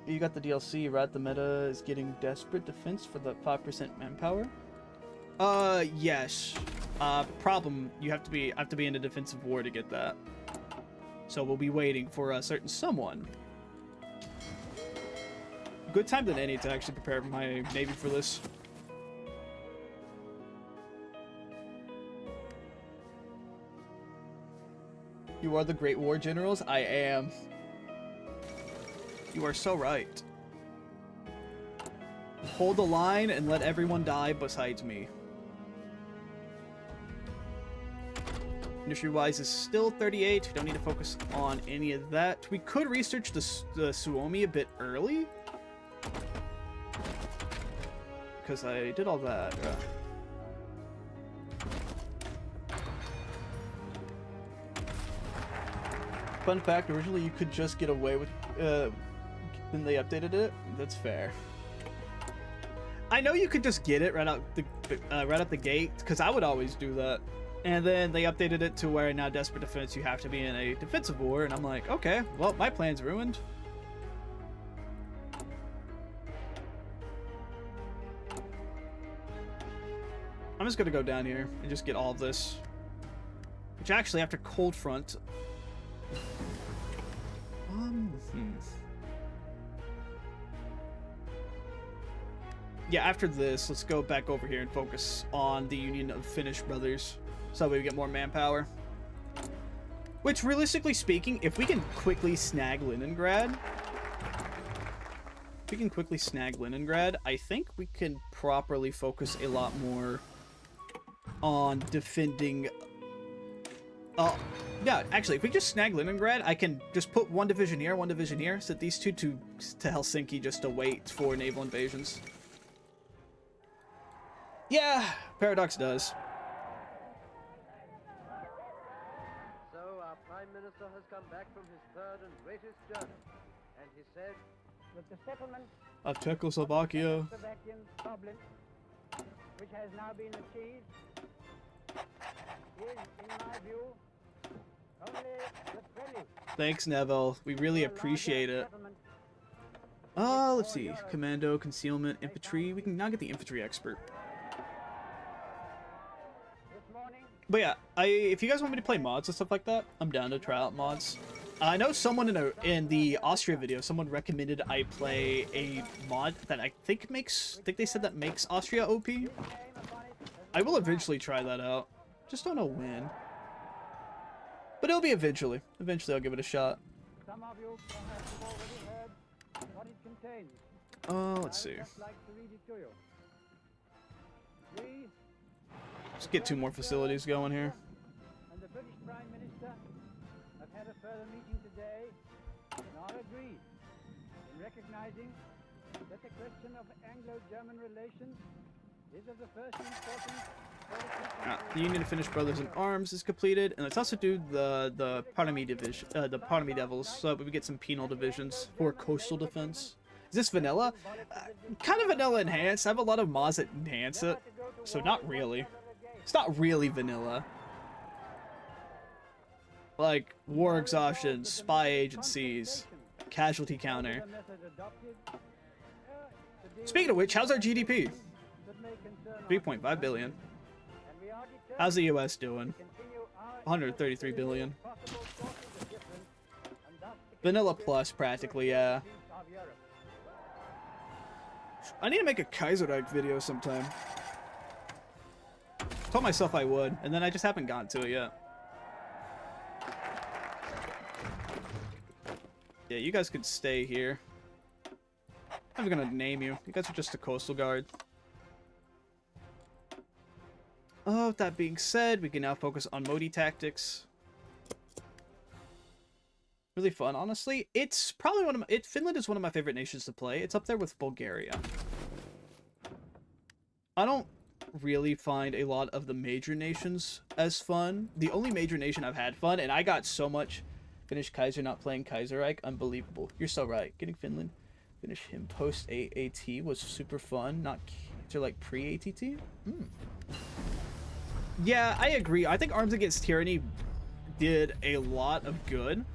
You got the DLC, right? The meta is getting desperate defense for the 5% manpower. Yes. Problem, I have to be in a defensive war to get that. So we'll be waiting for a certain someone. Good time than any to actually prepare my navy for this. You are the great war generals? I am. You are so right. Hold the line and let everyone die besides me. Industry-wise is still 38. We don't need to focus on any of that. We could research the Suomi a bit early. Because I did all that. Fun fact, originally you could just get away with... then they updated it. That's fair. I know you could just get it right out the gate, because I would always do that. And then they updated it to where now Desperate Defense, you have to be in a defensive war, and I'm like, okay, well, my plan's ruined. I'm just gonna go down here and just get all of this. Which actually, after Cold Front... Yeah, after this, let's go back over here and focus on the Union of Finnish Brothers. So that way we get more manpower. Which, realistically speaking, if we can quickly snag Leningrad... I think we can properly focus a lot more on defending... yeah, actually, if we just snag Leningrad, I can just put one division here, set these two to Helsinki just to wait for naval invasions. Yeah, Paradox does. So our Prime Minister has come back from his third and greatest journey, and he said that the settlement of Czechoslovakia, the Slovakian problem, which has now been achieved, is, in my view, only the prelude. Thanks, Neville. We really appreciate it. Let's see. Commando, concealment, infantry. We can now get the infantry expert. But yeah, if you guys want me to play mods and stuff like that, I'm down to try out mods. I know someone in the Austria video, someone recommended I play a mod that I think they said that makes Austria OP. I will eventually try that out. Just don't know when. But it'll be eventually. Eventually I'll give it a shot. Some of you perhaps have already heard what it contains. Let's see. I'd just like to read it to you. We Let's get 2 more facilities going here. and the British Prime Minister have had a further meeting today and are agreed in recognizing that the question of Anglo-German relations is of the first importance. The Union of Finnish Brothers in Arms is completed, and let's also do the Parami division, the Parami Devils, so that we get some penal divisions for coastal defense. Is this vanilla? Kind of vanilla enhanced. I have a lot of mods that enhance it, so not really. It's not really vanilla. Like war exhaustion, spy agencies, casualty counter. Speaking of which, how's our GDP? 3.5 billion. How's the US doing? 133 billion. Vanilla plus, practically, yeah. I need to make a Kaiser video sometime. Told myself I would, and then I just haven't gotten to it yet. Yeah, you guys could stay here. I'm not gonna name you. You guys are just a coastal guard. Oh, with that being said, we can now focus on Modi tactics. Really fun, honestly. It's probably one of my... Finland is one of my favorite nations to play. It's up there with Bulgaria. I don't really find a lot of the major nations as fun. The only major nation I've had fun, and I got so much Finnish Kaiser not playing Kaiserreich, unbelievable. You're so right. Getting Finland, finish him post AAT was super fun. Not to like pre-ATT. Yeah, I agree. I think Arms Against Tyranny did a lot of good.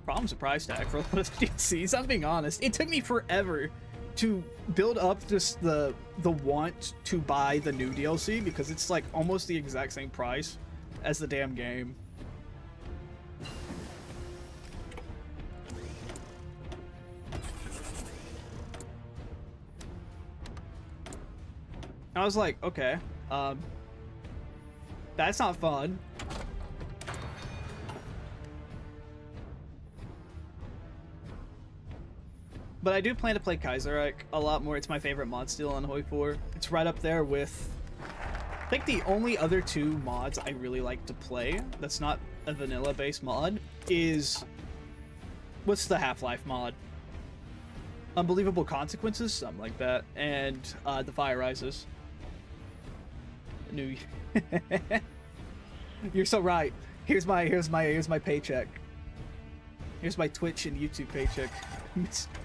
Problem's a price tag for a lot of DLCs, I'm being honest. It took me forever to build up just the want to buy the new DLC because it's like almost the exact same price as the damn game. I was like, okay, that's not fun. But I do plan to play Kaizer a lot more. It's my favorite mod still on Hoi 4. It's right up there with, I think the only other two mods I really like to play that's not a vanilla-based mod is, what's the Half-Life mod? Unbelievable Consequences, something like that, and The Fire Rises. New. You're so right. Here's my paycheck. Here's my Twitch and YouTube paycheck.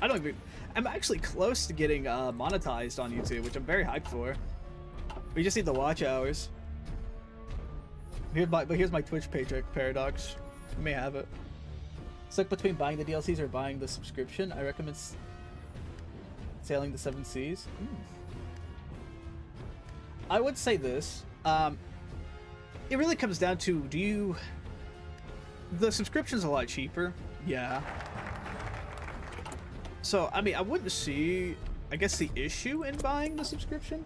I don't even. I'm actually close to getting monetized on YouTube, which I'm very hyped for. We just need the watch hours. Here's my Twitch paycheck. Paradox. You may have it. It's like between buying the DLCs or buying the subscription. I recommend sailing the 7 seas. I would say this. It really comes down to, the subscription's a lot cheaper. Yeah. So, I mean, I wouldn't see, I guess, the issue in buying the subscription.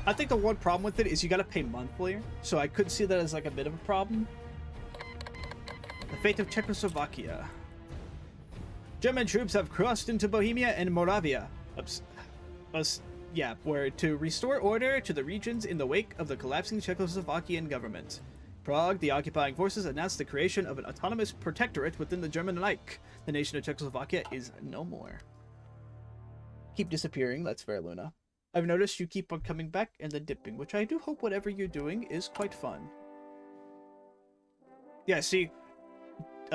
I think the one problem with it is you gotta pay monthly, so I could see that as like a bit of a problem. The fate of Czechoslovakia. German troops have crossed into Bohemia and Moravia. Where to restore order to the regions in the wake of the collapsing Czechoslovakian government. Prague, the occupying forces announced the creation of an autonomous protectorate within the German Reich. The nation of Czechoslovakia is no more. Keep disappearing, that's fair, Luna. I've noticed you keep on coming back and then dipping, which I do hope whatever you're doing is quite fun. Yeah, see,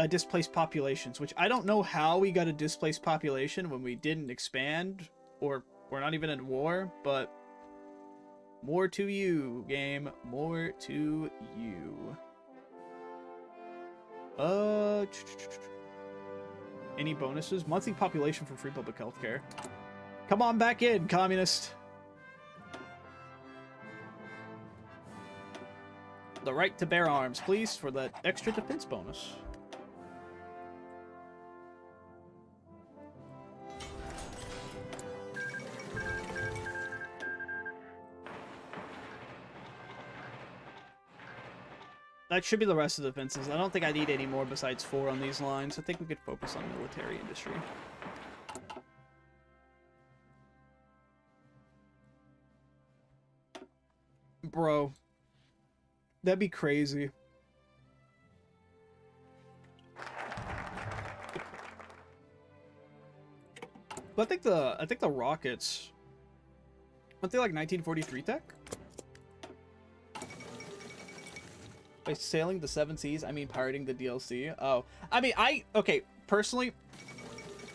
displaced populations, which I don't know how we got a displaced population when we didn't expand, or we're not even in war, but more to you, game. More to you. Any bonuses? Monthly population for free public healthcare. Come on back in, communist. The right to bear arms, please, for that extra defense bonus. That should be the rest of the defenses. I don't think I need any more besides 4 on these lines. I think we could focus on military industry. Bro. That'd be crazy. But I think the rockets, aren't they like 1943 tech? By sailing the 7 seas, I mean pirating the DLC. Oh, I mean, okay, personally,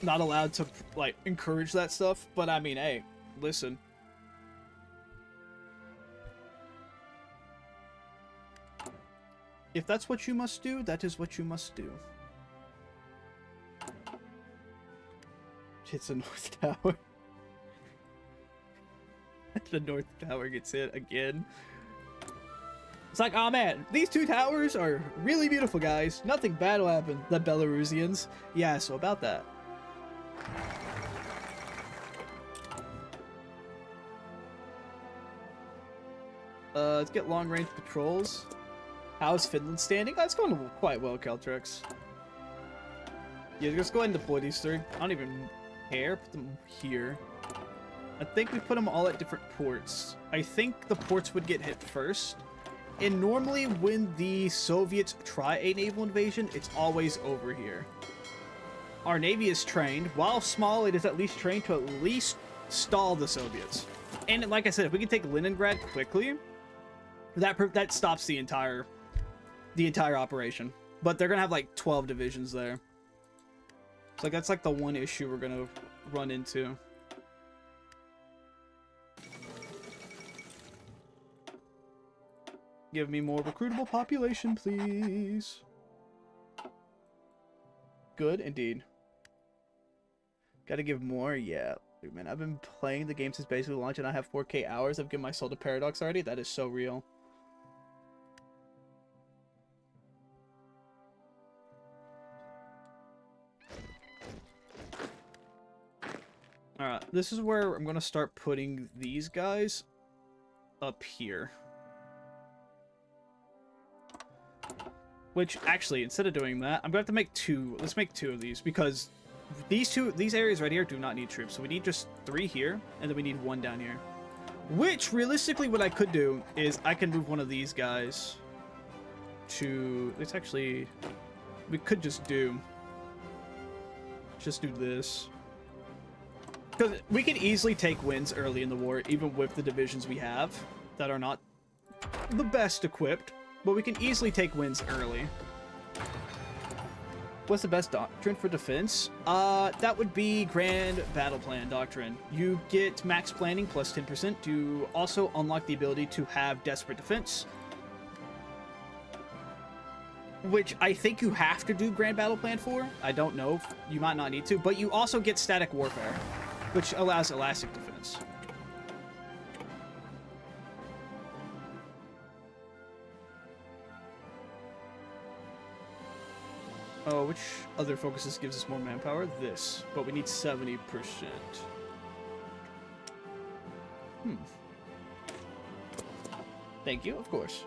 not allowed to, like, encourage that stuff, but I mean, hey, listen. If that's what you must do, that is what you must do. Hits the North Tower. The North Tower gets hit again. It's like, oh man, these 2 towers are really beautiful, guys. Nothing bad will happen. The Belarusians. Yeah, so about that. Let's get long-range patrols. How's Finland standing? Oh, it's going quite well, Caltrex. Yeah, just go ahead and deploy these 3. I don't even care. Put them here. I think we put them all at different ports. I think the ports would get hit first. And normally when the Soviets try a naval invasion, it's always over here. Our navy is trained. While small, it is at least trained to at least stall the Soviets. And like I said, if we can take Leningrad quickly, that stops the entire operation. But they're gonna have like 12 divisions there. So like that's like the one issue we're gonna run into. Give me more recruitable population, please. Good, indeed. Gotta give more? Yeah. Dude, man, I've been playing the game since basically launch and I have 4K hours. I've given my soul to Paradox already. That is so real. Alright, this is where I'm gonna start putting these guys up here. Which, actually, instead of doing that, I'm going to have to make two. Let's make two of these, because these areas right here do not need troops. So we need just 3 here, and then we need 1 down here. Which, realistically, what I could do is I can move one of these guys to... It's actually... We could just do this. Because we can easily take wins early in the war, even with the divisions we have that are not the best equipped. But we can easily take wins early. What's the best doctrine for defense? That would be Grand Battle Plan Doctrine. You get max planning plus 10%. You also unlock the ability to have Desperate Defense, which I think you have to do Grand Battle Plan for. I don't know. You might not need to. But you also get Static Warfare, which allows Elastic Defense. Oh, which other focuses gives us more manpower? This. But we need 70%. Thank you, of course.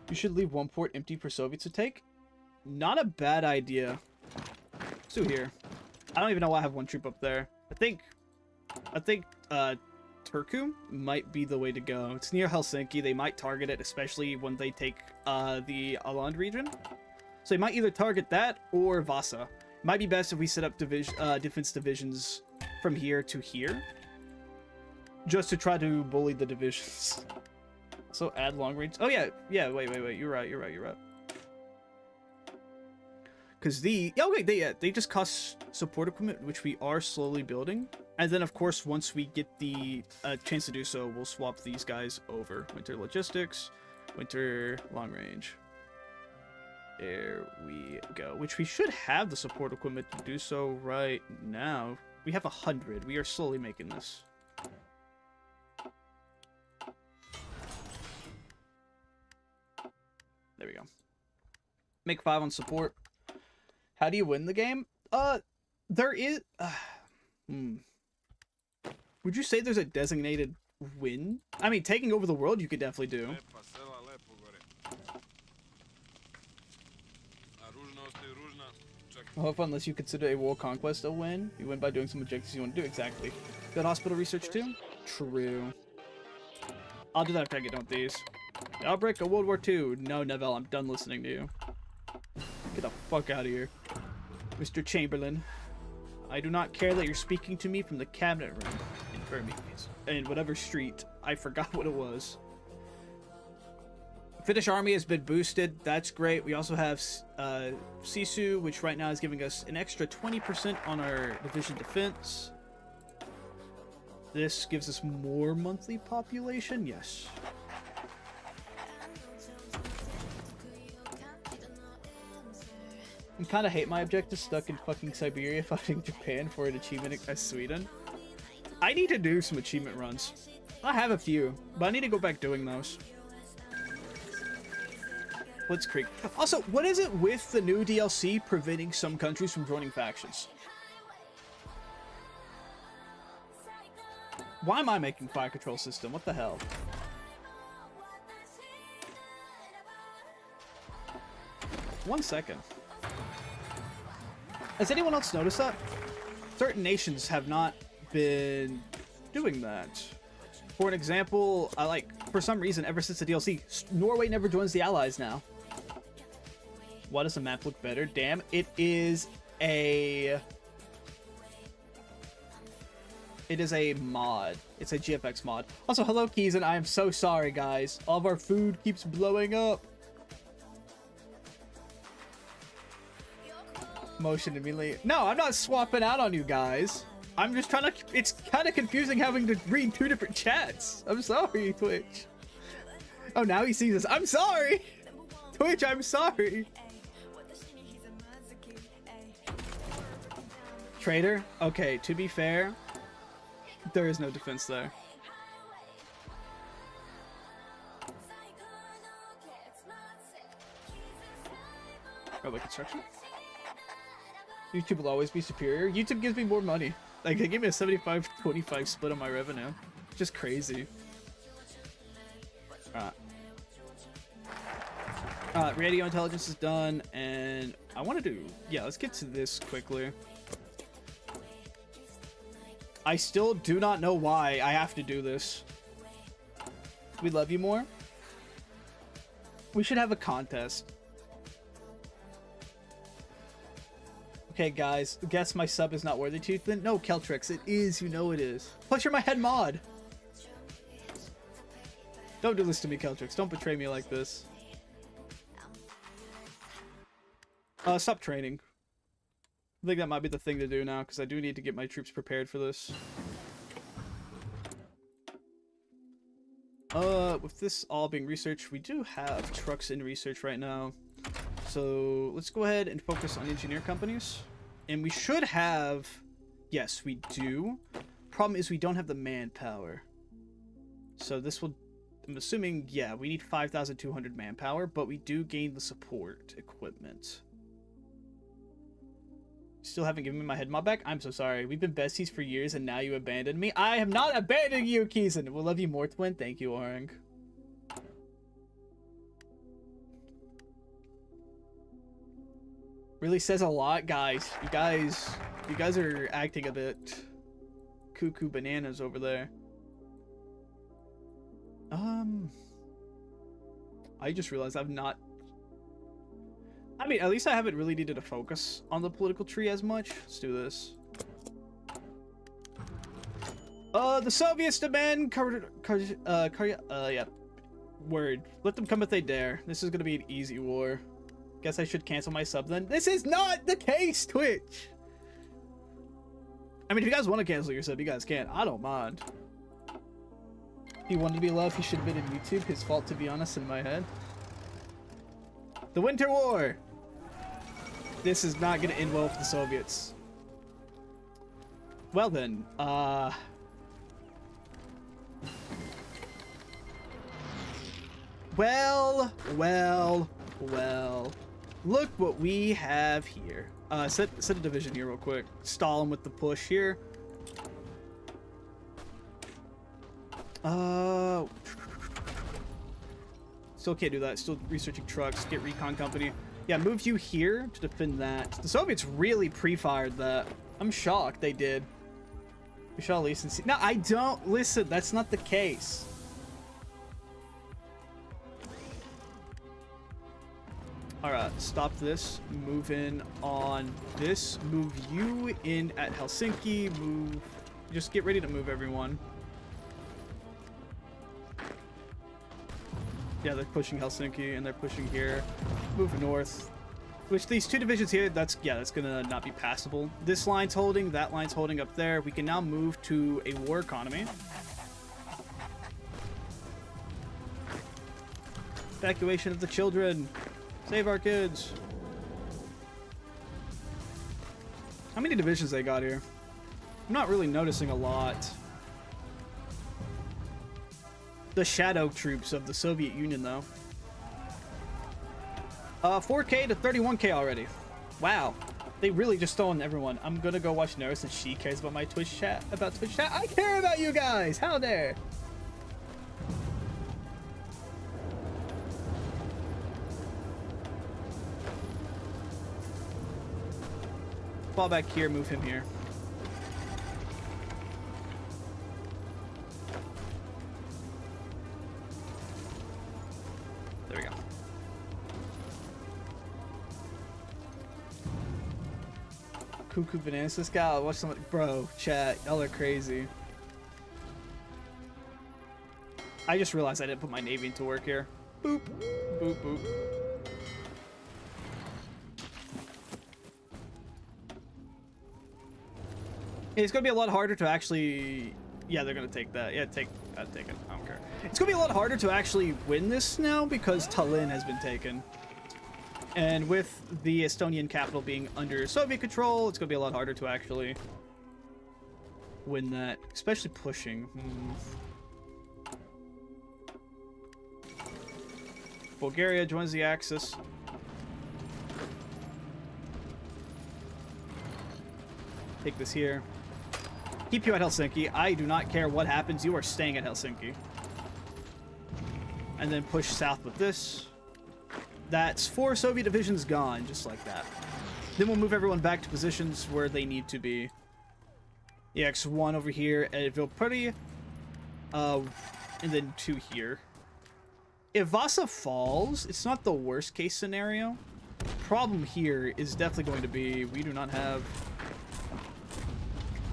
You should leave one port empty for Soviets to take. Not a bad idea. Let's do here. I don't even know why I have 1 troop up there. I think Turku might be the way to go. It's near Helsinki. They might target it, especially when they take the Åland region. So they might either target that or Vasa. It might be best if we set up defense divisions from here to here, just to try to bully the divisions. So add long range. Oh yeah. Wait. You're right. Because they just cost support equipment, which we are slowly building. And then, of course, once we get the chance to do so, we'll swap these guys over. Winter Logistics, Winter Long Range. There we go. Which we should have the support equipment to do so right now. We have 100. We are slowly making this. There we go. Make 5 on support. How do you win the game? There is... Would you say there's a designated win? I mean, taking over the world, you could definitely do. Well, unless you consider a world conquest a win, you win by doing some objectives you want to do. Exactly. Good hospital research too? True. I'll do that after I get done with these. The outbreak of World War II. No, Neville, I'm done listening to you. Get the fuck out of here. Mr. Chamberlain. I do not care that you're speaking to me from the cabinet room in Birmingham. In whatever street. I forgot what it was. Finnish army has been boosted. That's great. We also have Sisu, which right now is giving us an extra 20% on our division defense. This gives us more monthly population. Yes. I kind of hate my objective stuck in fucking Siberia fighting Japan for an achievement as Sweden. I need to do some achievement runs. I have a few, but I need to go back doing those. Blitzkrieg. Also, what is it with the new DLC preventing some countries from joining factions? Why am I making fire control system? What the hell? One second. Has anyone else noticed that? Certain nations have not been doing that. For an example, for some reason, ever since the DLC, Norway never joins the Allies now. Why does the map look better? Damn, it is a mod. It's a GFX mod. Also, hello, Keys, and I am so sorry, guys. All of our food keeps blowing up. Motion immediately. No, I'm not swapping out on you guys. I'm just trying to. It's kind of confusing having to read 2 different chats. I'm sorry, Twitch. Oh, now he sees us. I'm sorry, Twitch. I'm sorry. Trader. Okay, to be fair, there is no defense there. Railway construction. YouTube will always be superior. YouTube gives me more money. Like, they give me a 75-25 split on my revenue. Just crazy. Radio intelligence is done, and I want to do... Yeah, let's get to this quickly. I still do not know why I have to do this. We love you more. We should have a contest. Okay, guys, guess my sub is not worthy to you. Then no, Keltrix, it is. You know it is. Plus, you're my head mod. Don't do this to me, Keltrix. Don't betray me like this. Stop training. I think that might be the thing to do now, because I do need to get my troops prepared for this. With this all being research, we do have trucks in research right now. So let's go ahead and focus on engineer companies. And we should have... Yes, we do. Problem is we don't have the manpower. So this will... I'm assuming, yeah, we need 5,200 manpower, but we do gain the support equipment. Still haven't given me my head mod back? I'm so sorry. We've been besties for years and now you abandoned me. I have not abandoned you, Keeson. We'll love you more, twin. Thank you, Orang. Really says a lot, guys. You guys are acting a bit cuckoo bananas over there. I just realized I've not... I mean, at least I haven't really needed to focus on the political tree as much. Let's do this. The Soviets demand yeah. Word. Let them come if they dare. This is gonna be an easy war. Guess I should cancel my sub then. This is not the case, Twitch! I mean, if you guys want to cancel your sub, you guys can. I don't mind. He wanted to be loved, he should have been in YouTube. His fault, to be honest, in my head. The Winter War! This is not going to end well for the Soviets. Well then, Well. Look what we have here. Set a division here real quick. Stall him with the push here. Still can't do that. Still researching trucks. Get recon company. Yeah, move you here to defend that. The Soviets really pre-fired that. I'm shocked they did. We shall at least see. No, I don't. Listen, that's not the case. Alright, stop this. Move in on this. Move you in at Helsinki. Move. Just get ready to move everyone. Yeah, they're pushing Helsinki and they're pushing here. Move north. Which these two divisions here, that's gonna not be passable. This line's holding, that line's holding up there. We can now move to a war economy. Evacuation of the children. Save our kids. How many divisions they got here? I'm not really noticing a lot. The shadow troops of the Soviet Union, though. 4K to 31K already. Wow. They really just stolen everyone. I'm gonna go watch Nurse and she cares about my Twitch chat. I care about you guys. How dare. Fall back here, move him here. There we go. Cuckoo bananas, this guy. I'll watch somebody. Bro, chat, y'all are crazy. I just realized I didn't put my navy into work here. Boop, boop, boop. It's gonna be a lot harder to actually... Yeah, they're gonna take that. Yeah, take it. I don't care. It's gonna be a lot harder to actually win this now because Tallinn has been taken. And with the Estonian capital being under Soviet control, it's gonna be a lot harder to actually win that. Especially pushing. Bulgaria joins the Axis. Take this here. Keep you at Helsinki. I do not care what happens. You are staying at Helsinki. And then push south with this. That's 4 Soviet divisions gone, just like that. Then we'll move everyone back to positions where they need to be. EX1 over here at Vilpuri. And then 2 here. If Vasa falls, it's not the worst case scenario. Problem here is definitely going to be we do not have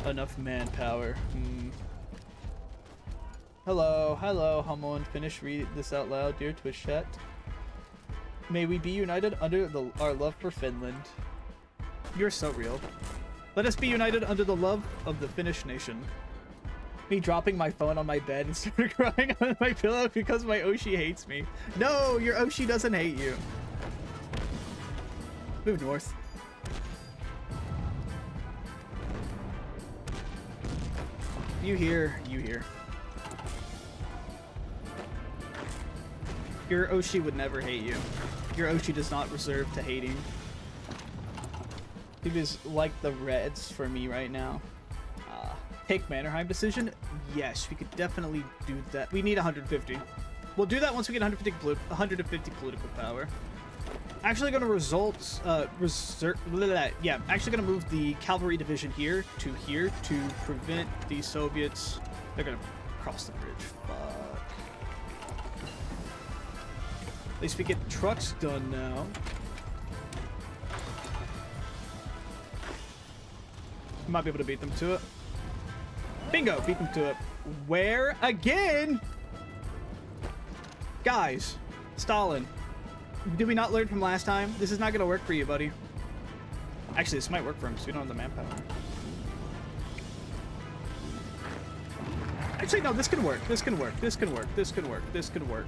enough manpower. Hello, Hamon. Finish read this out loud, dear Twitch chat. May we be united under our love for Finland. You're so real. Let us be united under the love of the Finnish nation. Me dropping my phone on my bed and started crying on my pillow because my Oshi hates me. No, your Oshi doesn't hate you. Move north. You here, you here. Your Oshi would never hate you. Your Oshi does not reserve to hating. It is like the Reds for me right now. Take Mannerheim decision? Yes, we could definitely do that. We need 150. We'll do that once we get 150 political power. Actually gonna actually gonna move the cavalry division here to prevent the Soviets. They're gonna cross the bridge. Fuck. At least we get trucks done now. We might be able to beat them to it. Bingo! Beat them to it. Where again? Guys, Stalin. Did we not learn from last time? This is not going to work for you, buddy. Actually, this might work for him because we don't have the manpower. Actually, no, this can work. This can work. This can work. This can work. This could work.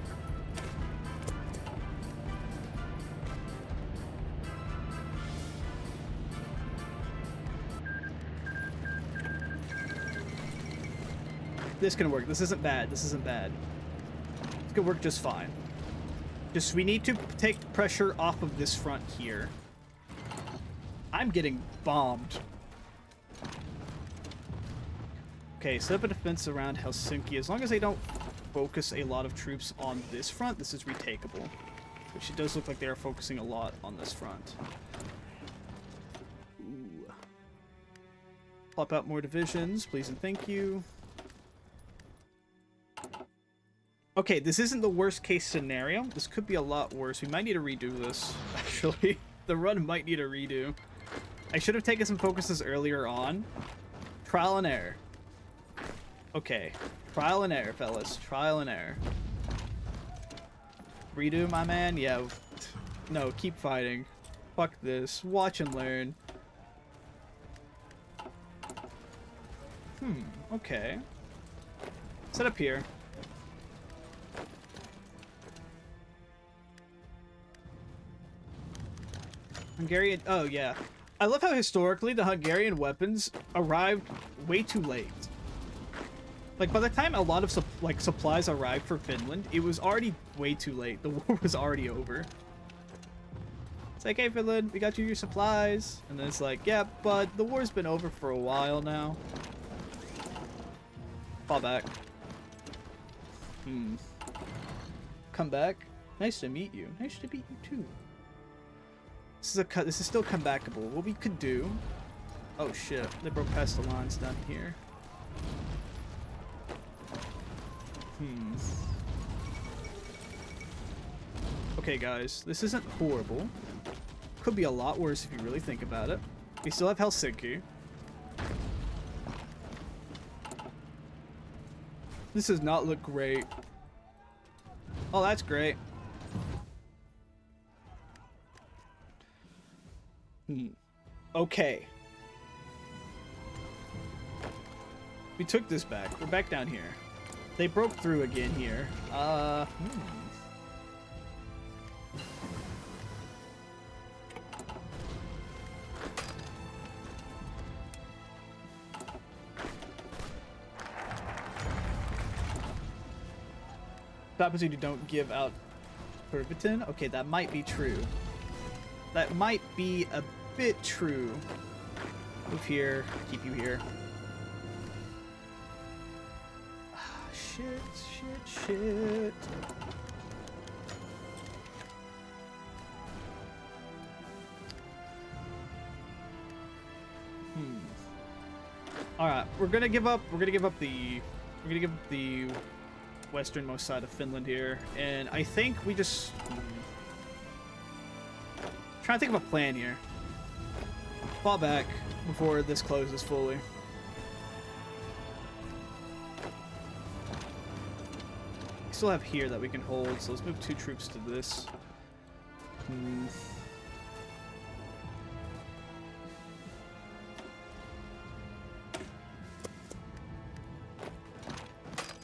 This can work. This isn't bad. This isn't bad. This could work just fine. Just, we need to take pressure off of this front here. I'm getting bombed. Okay, set up a defense around Helsinki. As long as they don't focus a lot of troops on this front, this is retakeable. Which it does look like they are focusing a lot on this front. Ooh. Plop out more divisions, please and thank you. Okay, this isn't the worst case scenario. This could be a lot worse. We might need to redo this, actually. The run might need a redo. I should have taken some focuses earlier on. Trial and error. Okay. Trial and error, fellas. Trial and error. Redo, my man? Yeah. No, keep fighting. Fuck this. Watch and learn. Okay. Set up here. Hungarian... Oh, yeah. I love how historically the Hungarian weapons arrived way too late. Like, by the time a lot of supplies arrived for Finland, it was already way too late. The war was already over. It's like, hey, Finland, we got you your supplies. And then it's like, yeah, but the war's been over for a while now. Fall back. Come back. Nice to meet you. Nice to meet you, too. This is still comebackable. What we could do... Oh, shit. They broke past the lines down here. Okay, guys. This isn't horrible. Could be a lot worse if you really think about it. We still have Helsinki. This does not look great. Oh, that's great. Okay. We took this back. We're back down here. They broke through again here. What happens when you don't give out Pervitin? Okay, that might be true. That might be a bit true. Move here. Keep you here. Shit. Alright, we're gonna give up the westernmost side of Finland here, and I think we just trying to think of a plan here. Fall back before this closes fully. We still have here that we can hold, so let's move 2 troops to this.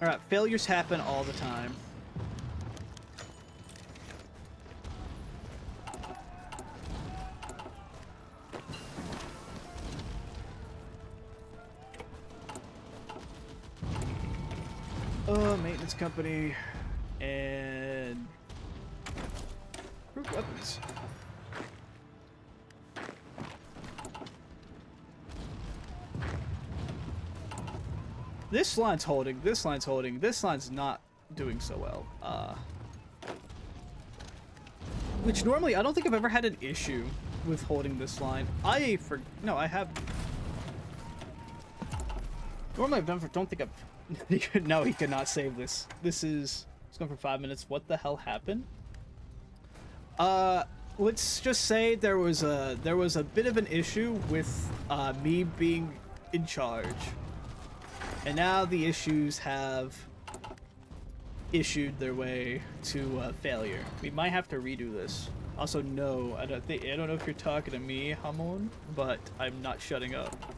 Alright, failures happen all the time. Maintenance company and group weapons. This line's holding. This line's holding. This line's not doing so well. Which normally I don't think I've ever had an issue with holding this line. No, I have. Normally don't think I've. No, he could not save this. It's going for 5 minutes. What the hell happened? Let's just say there was a bit of an issue with me being in charge, and now the issues have issued their way to failure. We might have to redo this. Also, no, I don't know if you're talking to me, Hamon, but I'm not shutting up.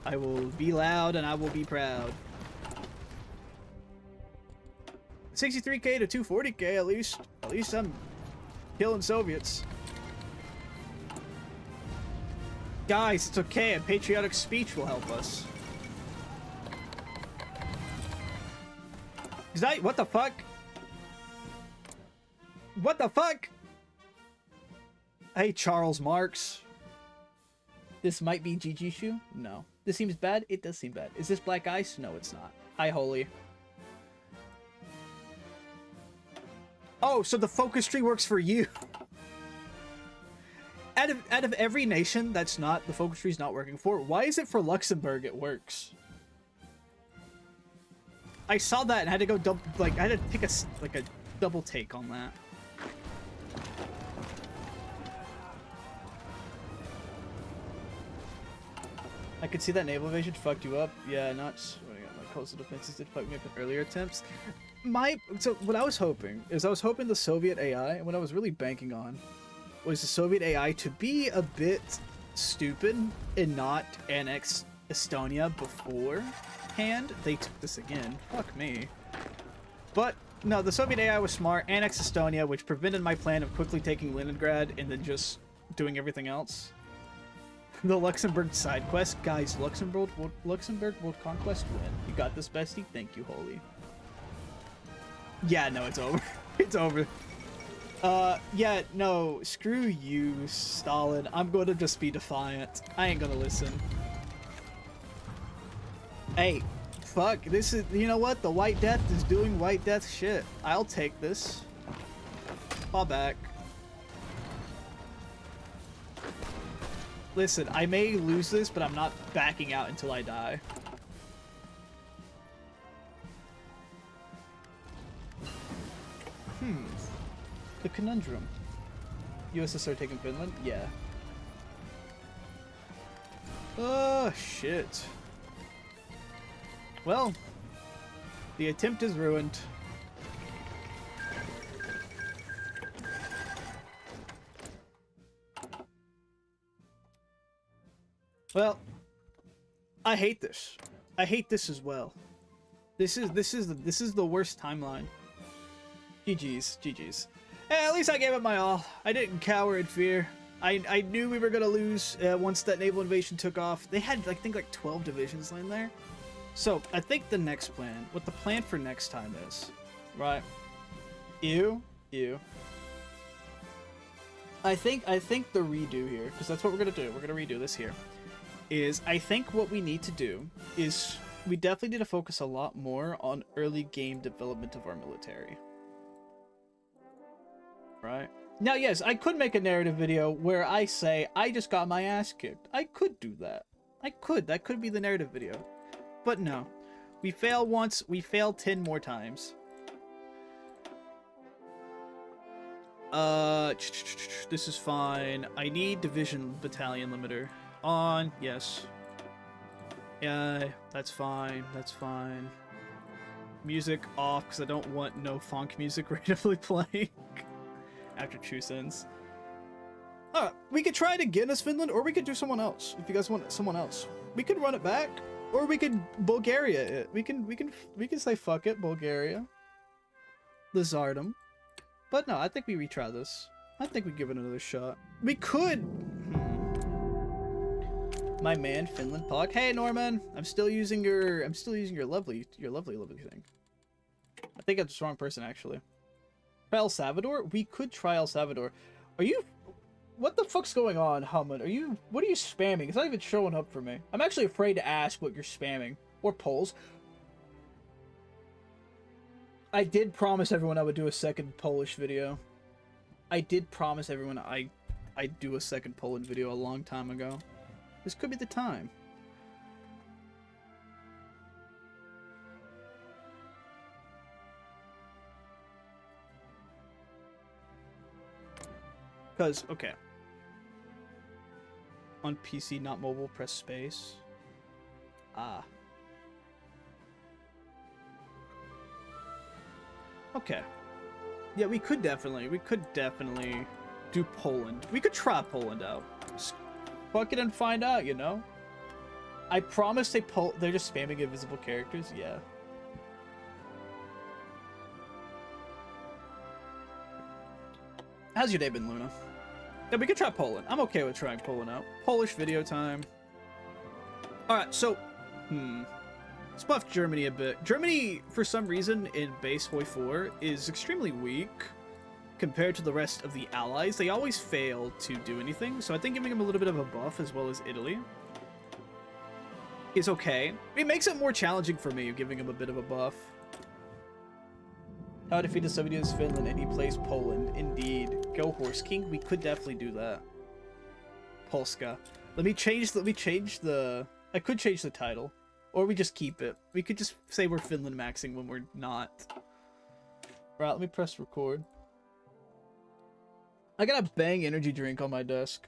I will be loud and I will be proud. 63k to 240k at least. At least I'm killing Soviets. Guys, it's okay. A patriotic speech will help us. What the fuck? What the fuck? Hey, Charles Marx. This might be GG Shoe? No. This seems bad? It does seem bad. Is this black ice? No, it's not. Hi, Holy. Oh, so the focus tree works for you. Out of every nation that's not, the focus tree's not working for, why is it for Luxembourg it works? I saw that and had to go I had to take a double take on that. I could see that naval invasion fucked you up. Yeah, not my coastal defenses did fuck me up in earlier attempts. So what I was hoping the Soviet AI, and what I was really banking on was the Soviet AI to be a bit stupid and not annex Estonia beforehand. They took this again. Fuck me. But no, the Soviet AI was smart. Annex Estonia, which prevented my plan of quickly taking Leningrad and then just doing everything else. The Luxembourg side quest. Guys, Luxembourg World Conquest win. You got this, bestie? Thank you, Holy. Yeah, no, it's over. It's over. Yeah, no, screw you, Stalin. I'm going to just be defiant. I ain't gonna listen. Hey, fuck, this is, you know what? The White Death is doing White Death shit. I'll take this. Fall back. Listen, I may lose this, but I'm not backing out until I die. The conundrum. USSR taking Finland? Yeah. Oh, shit. Well, the attempt is ruined. Well, I hate this. I hate this as well. This is the worst timeline. GG's. Hey, at least I gave it my all. I didn't cower in fear. I knew we were gonna lose once that naval invasion took off. They had, I think, like 12 divisions in there. So I think the next plan, what the plan for next time is, right? Ew. I think the redo here, because that's what we're gonna do. We're gonna redo this here. Is I think what we need to do is we definitely need to focus a lot more on early game development of our military. Right? Now, yes, I could make a narrative video where I say, I just got my ass kicked. I could do that. That could be the narrative video. But no. We fail once, we fail 10 more times. This is fine. I need division battalion limiter on. Yes. Yeah, that's fine. Music off, because I don't want no funk music randomly playing. After Truce ends. We could try it again as Finland, or we could do someone else. If you guys want someone else, we could run it back, or we could Bulgaria it. We can say fuck it, Bulgaria. Lizardum. But no, I think we retry this. I think we give it another shot. We could. My man, Finland Pog. Hey Norman, I'm still using your lovely thing. I think I'm the wrong person actually. El Salvador? We could try El Salvador. Are you... What the fuck's going on, Hammond? What are you spamming? It's not even showing up for me. I'm actually afraid to ask what you're spamming. Or polls. I did promise everyone I would do a second Polish video. I did promise everyone I'd do a second Poland video a long time ago. This could be the time. Because, okay. On PC, not mobile, press space. Ah. Okay. Yeah, we could definitely do Poland. We could try Poland out. Just fuck it and find out, you know? I promise they're just spamming invisible characters, yeah. How's your day been, Luna? Yeah, we could try Poland. I'm okay with trying Poland out. Polish video time. Alright, so... Let's buff Germany a bit. Germany, for some reason, in base Hoi 4, is extremely weak compared to the rest of the allies. They always fail to do anything, so I think giving them a little bit of a buff, as well as Italy, is okay. It makes it more challenging for me, giving them a bit of a buff. How to defeat the Soviet is Finland, and he plays Poland. Indeed. Go Horse King. We could definitely do that. Polska. Let me change the... I could change the title. Or we just keep it. We could just say we're Finland maxing when we're not. Right, let me press record. I got a bang energy drink on my desk.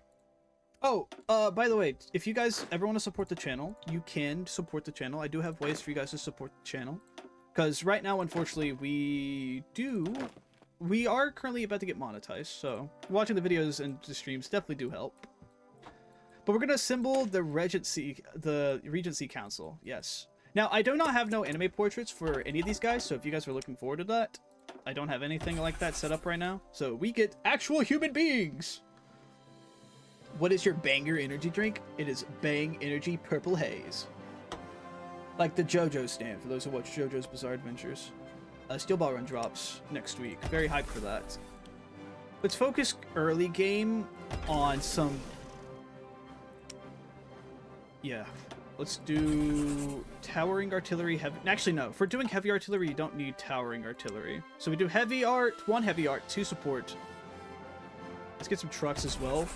Oh, by the way, if you guys ever want to support the channel, you can support the channel. I do have ways for you guys to support the channel. Because right now, unfortunately, we are currently about to get monetized, so watching the videos and the streams definitely do help. But we're going to assemble the Regency Council, yes. Now, I do not have no anime portraits for any of these guys, so if you guys are looking forward to that, I don't have anything like that set up right now. So we get actual human beings! What is your banger energy drink? It is Bang Energy Purple Haze. Like the JoJo stand, for those who watch JoJo's Bizarre Adventures. Steel Ball Run drops next week. Very hyped for that. Let's focus early game on some... Yeah. Let's do towering artillery, heavy... Actually, no. If we're doing heavy artillery, you don't need towering artillery. So we do heavy art, 1 heavy art, 2 support. Let's get some trucks as well.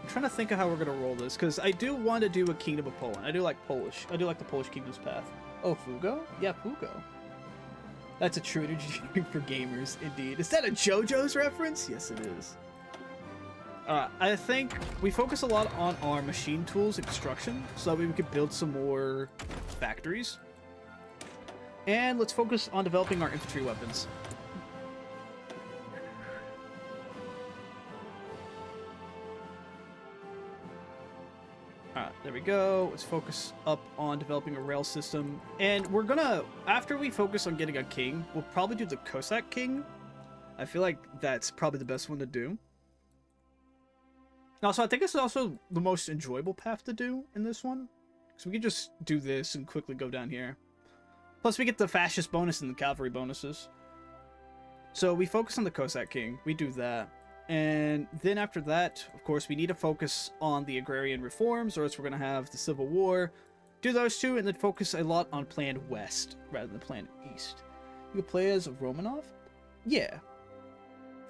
I'm trying to think of how we're going to roll this, because I do want to do a Kingdom of Poland. I do like Polish. I do like the Polish Kingdom's path. Oh, Fugo? Yeah, Fugo. That's a true energy drink for gamers, indeed. Is that a JoJo's reference? Yes, it is. I think we focus a lot on our machine tools and construction, so that we can build some more factories. And let's focus on developing our infantry weapons. Alright, there we go. Let's focus up on developing a rail system. And we're gonna, after we focus on getting a king, we'll probably do the Cossack king. I feel like that's probably the best one to do. Also, I think this is also the most enjoyable path to do in this one. So we can just do this and quickly go down here. Plus, we get the fascist bonus and the cavalry bonuses. So we focus on the Cossack king. We do that. And then after that, of course, we need to focus on the agrarian reforms, or else we're going to have the Civil War. Do those two, and then focus a lot on Plan West, rather than Plan East. You could play as Romanov? Yeah.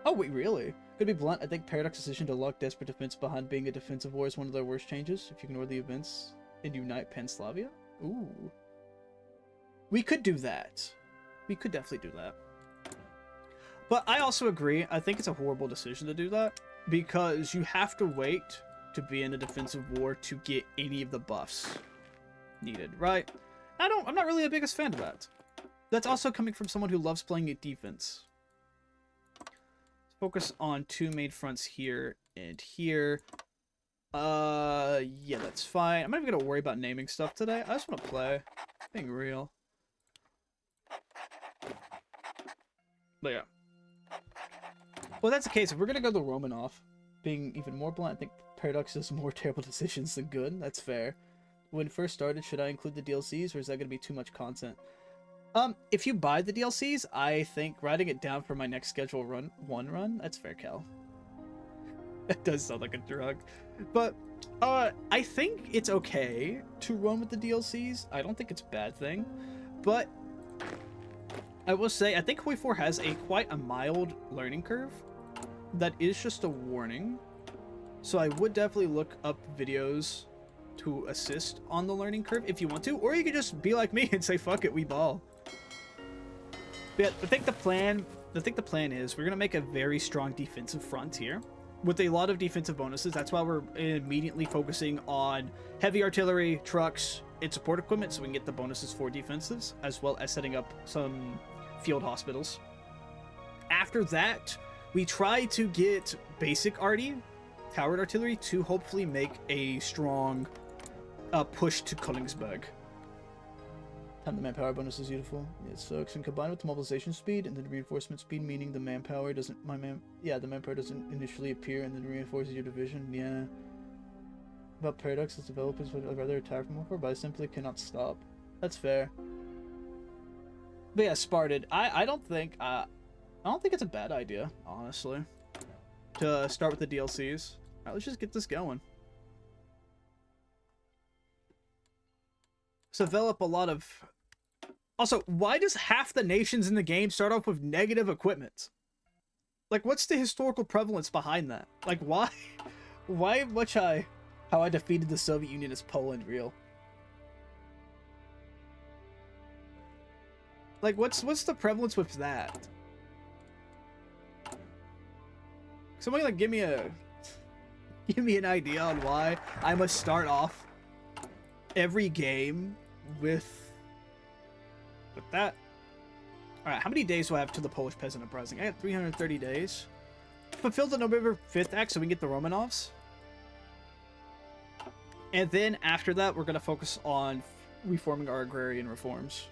Oh, wait, really? Could be blunt, I think Paradox's decision to lock desperate defense behind being a defensive war is one of their worst changes, if you ignore the events and unite Panslavia. Ooh. We could do that. We could definitely do that. But I also agree, I think it's a horrible decision to do that, because you have to wait to be in a defensive war to get any of the buffs needed, right? I'm not really the biggest fan of that. That's also coming from someone who loves playing at defense. Let's focus on two main fronts here and here. Yeah, that's fine. I'm not even gonna worry about naming stuff today. I just want to play. Being real. But yeah. Well, that's the case. If we're gonna go the Romanov, being even more blunt, I think Paradox does more terrible decisions than good. That's fair. When first started, should I include the DLCs, or is that gonna be too much content? If you buy the DLCs, I think writing it down for my next schedule run, that's fair, Cal. That does sound like a drug. But, I think it's okay to run with the DLCs. I don't think it's a bad thing. But, I will say, I think Hoi 4 has quite a mild learning curve. That is just a warning. So I would definitely look up videos to assist on the learning curve if you want to. Or you could just be like me and say, fuck it, we ball. But yeah, I think the plan is we're going to make a very strong defensive front here with a lot of defensive bonuses. That's why we're immediately focusing on heavy artillery, trucks, and support equipment so we can get the bonuses for defensives, as well as setting up some field hospitals. After that, we try to get basic arty, towered artillery, to hopefully make a strong push to Königsberg. Time the manpower bonus is beautiful. It sucks. And combined with the mobilization speed and the reinforcement speed, meaning the manpower doesn't the manpower doesn't initially appear and then reinforces your division. Yeah. About Paradox, as developers would rather attack from afar, but I simply cannot stop. That's fair. But yeah, Spartan. I don't think it's a bad idea, honestly, to start with the DLCs. Alright, let's just get this going. So develop a lot of... Also, why does half the nations in the game start off with negative equipment? Like, what's the historical prevalence behind that? Like, why? Why much how I defeated the Soviet Union as Poland real? Like, what's the prevalence with that? Somebody like give me an idea on why I must start off every game with that. All right, how many days do I have to the Polish peasant uprising? I got 330 days. Fulfill the November 5th act so we can get the Romanovs. And then after that, we're gonna focus on reforming our agrarian reforms.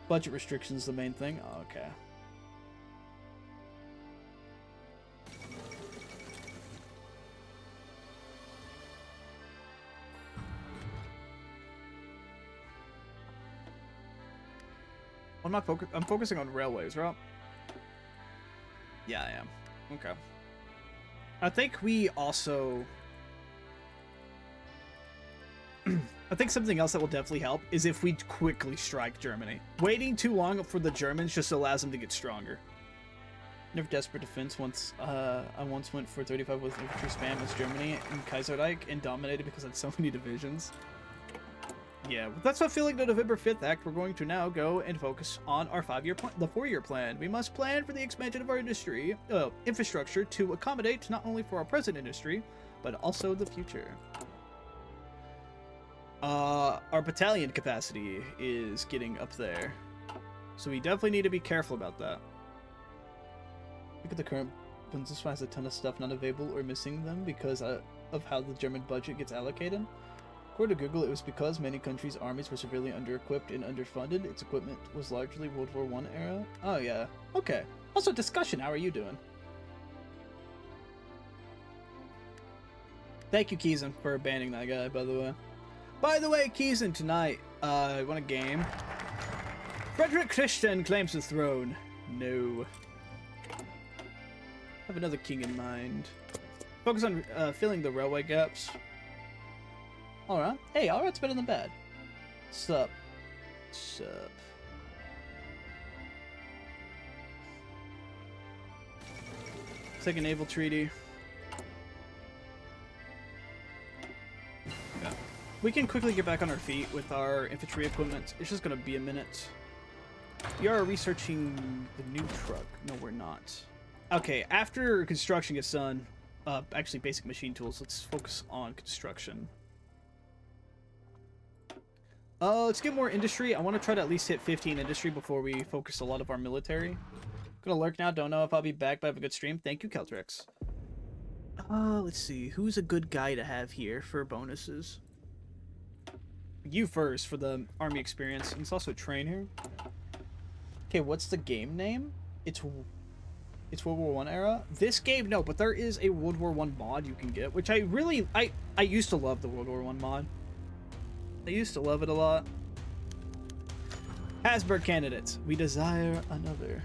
Budget restrictions is the main thing. Oh, okay. I'm focusing on railways, right? Yeah, I am. Okay. I think we also... I think something else that will definitely help is if we quickly strike Germany. Waiting too long for the Germans just allows them to get stronger. Never desperate defense. I once went for 35 with infantry spam as Germany and Kaiserreich and dominated because I had so many divisions. Yeah, that's what feeling the November 5th Act, we're going to now go and focus on our 4-year plan. We must plan for the expansion of our infrastructure to accommodate not only for our present industry, but also the future. Our battalion capacity is getting up there, so we definitely need to be careful about that. Look at the current Bundeswehr has a ton of stuff not available or missing them because of how the German budget gets allocated? According to Google, it was because many countries' armies were severely under-equipped and underfunded. Its equipment was largely World War I era. Oh, yeah. Okay. Also, discussion, how are you doing? Thank you, Keeson, for banning that guy, by the way. By the way, Keeson, tonight, want a game? Frederick Christian claims the throne. No. Have another king in mind. Focus on filling the railway gaps. Alright. Hey, alright's better than bad. Sup. Sup. Second naval treaty. Yeah. We can quickly get back on our feet with our infantry equipment. It's just gonna be a minute. We are researching the new truck. No, we're not. Okay, after construction gets done, actually basic machine tools, let's focus on construction. Let's get more industry. I want to try to at least hit 15 industry before we focus a lot of our military. Gonna lurk now. Don't know if I'll be back, but have a good stream. Thank you, Keltrex. Let's see. Who's a good guy to have here for bonuses? You first for the army experience. And it's also a train here. Okay, what's the game name? It's World War I era. This game, no, but there is a World War I mod you can get, which I used to love the World War I mod. I used to love it a lot. Hasbro candidates. We desire another.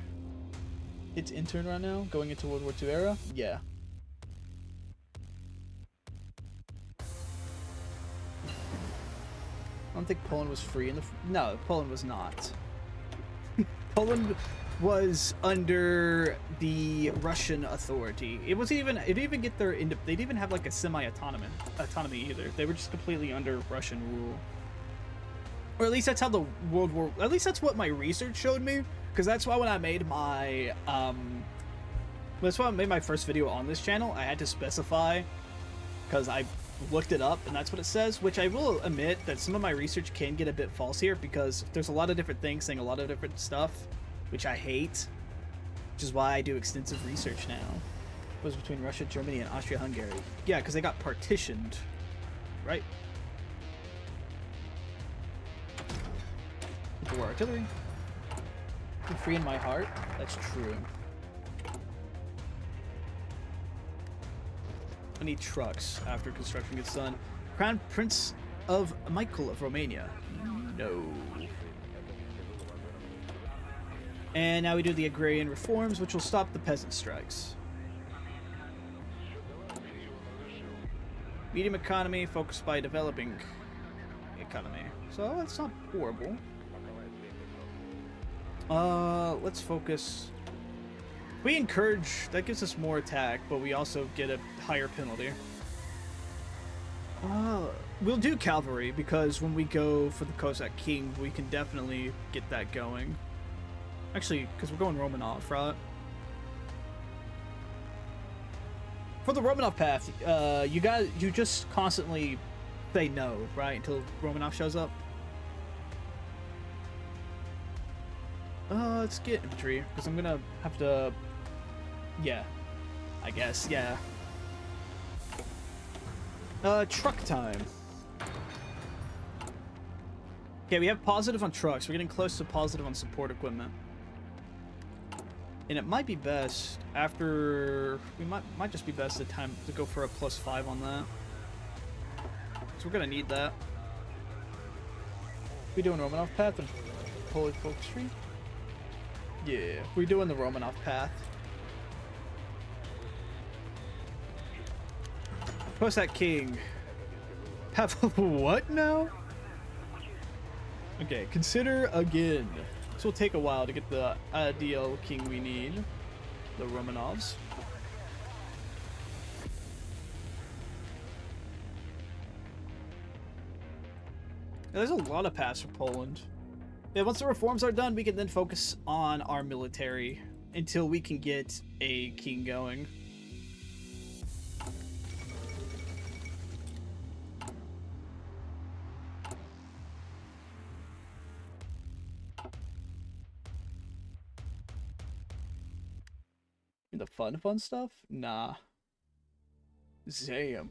It's intern right now, going into World War II era? Yeah. I don't think Poland was free in the... No, Poland was not. Poland was under the Russian authority. It didn't even get their... They didn't even have like a autonomy either. They were just completely under Russian rule. Or at least that's how the World War... At least that's what my research showed me. Because that's why when I made my... that's why I made my first video on this channel. I had to specify. Because I looked it up and that's what it says. Which I will admit that some of my research can get a bit false here. Because there's a lot of different things saying a lot of different stuff. Which I hate. Which is why I do extensive research now. It was between Russia, Germany, and Austria-Hungary. Yeah, because they got partitioned. Right? War artillery. You're free in my heart. That's true. I need trucks after construction gets done. Crown Prince of Michael of Romania. No. And now we do the agrarian reforms, which will stop the peasant strikes. Medium economy focused by developing economy. So it's not horrible. Let's focus. We encourage, that gives us more attack, but we also get a higher penalty. We'll do cavalry, because when we go for the Cossack King, we can definitely get that going. Actually, because we're going Romanov, right? For the Romanov path, you just constantly say no, right? Until Romanov shows up. Let's get infantry, because I'm gonna have to... Yeah. I guess, yeah. Truck time. Okay, we have positive on trucks. We're getting close to positive on support equipment. And it might be best after... We might just be best at time to go for a +5 on that. So we're gonna need that. We doing Romanov path and Polish Folk Street? Yeah, we're doing the Romanov path. Cossack King. Have what now? Okay, consider again. This will take a while to get the ideal king we need. The Romanovs. There's a lot of paths for Poland. Yeah, once the reforms are done, we can then focus on our military until we can get a king going. The fun stuff? Nah. Zam.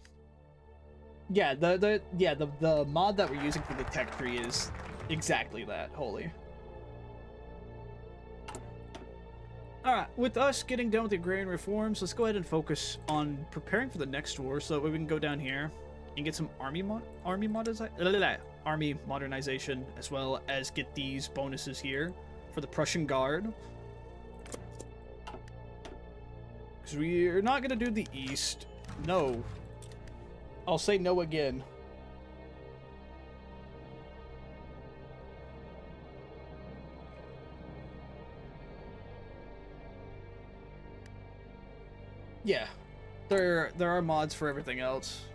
Yeah, the mod that we're using for the tech tree is exactly that, holy. Alright, with us getting done with the agrarian reforms, let's go ahead and focus on preparing for the next war so that we can go down here and get some army modernization, as well as get these bonuses here for the Prussian Guard. Because we're not going to do the East. No. I'll say no again. Yeah, there are mods for everything else.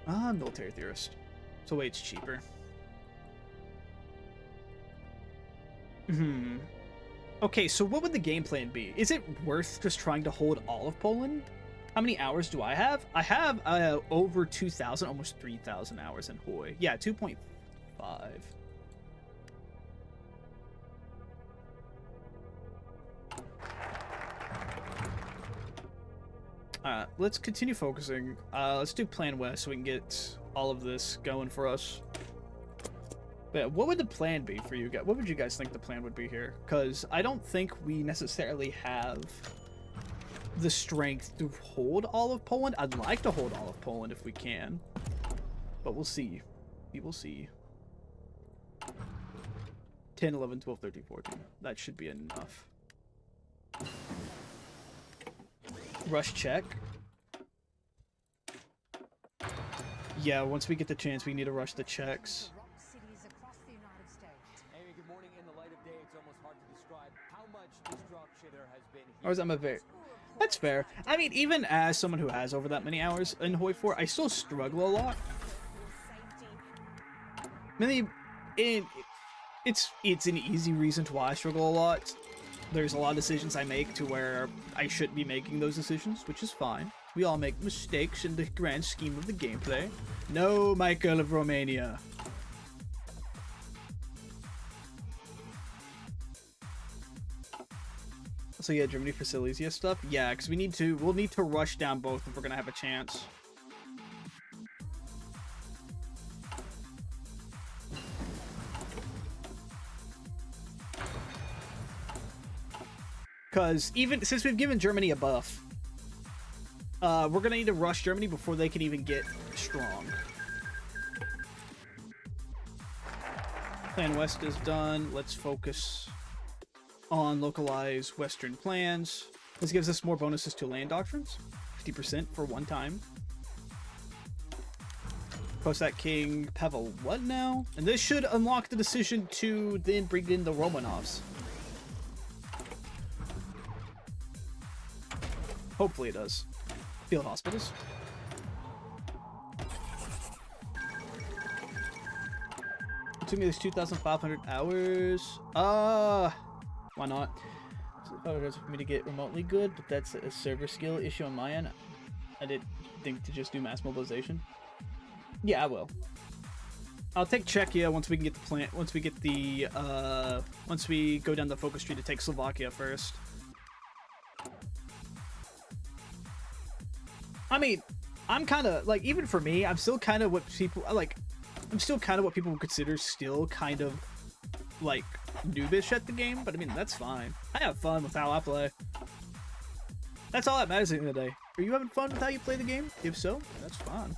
Military theorist. So wait, it's cheaper. Okay, so what would the game plan be? Is it worth just trying to hold all of Poland? How many hours do I have? I have over 2,000, almost 3,000 hours in Hoi. Yeah, 2.5. Let's continue focusing. Let's do Plan West so we can get all of this going for us. But yeah, what would the plan be for you guys? What would you guys think the plan would be here? Because I don't think we necessarily have the strength to hold all of Poland. I'd like to hold all of Poland if we can. But we'll see. We will see. 10, 11, 12, 13, 14. That should be enough. Rush check. Yeah, once we get the chance, we need to rush the checks. Amy, good morning. In the light of day, it's almost hard to describe how much destruction there has been here. Or is that very... That's fair. I mean, even as someone who has over that many hours in Hoi 4, I still struggle a lot. Really, it's an easy reason to why I struggle a lot. There's a lot of decisions I make to where I shouldn't be making those decisions, which is fine. We all make mistakes in the grand scheme of the gameplay. No, Michael of Romania. So yeah, Germany for Silesia stuff. Yeah, because we'll need to rush down both if we're gonna have a chance. Because even since we've given Germany a buff, we're gonna need to rush Germany before they can even get strong. Plan West is done. Let's focus on localized Western plans. This gives us more bonuses to land doctrines. 50% for one time. Post that King Pavel what now? And this should unlock the decision to then bring in the Romanovs. Hopefully it does. Field hospitals. It took me this 2,500 hours. Why not? It's for me to get remotely good, but that's a server skill issue on my end. I didn't think to just do mass mobilization. Yeah, I will. I'll take Czechia once we can get the plant. Once we get the once we go down the focus tree to take Slovakia first. I mean, I'm kind of like, even for me, I'm still kind of what people like. I'm still kind of what people would consider still kind of like noobish at the game, but I mean, that's fine. I have fun with how I play. That's all that matters at the end of the day. Are you having fun with how you play the game? If so, that's fine.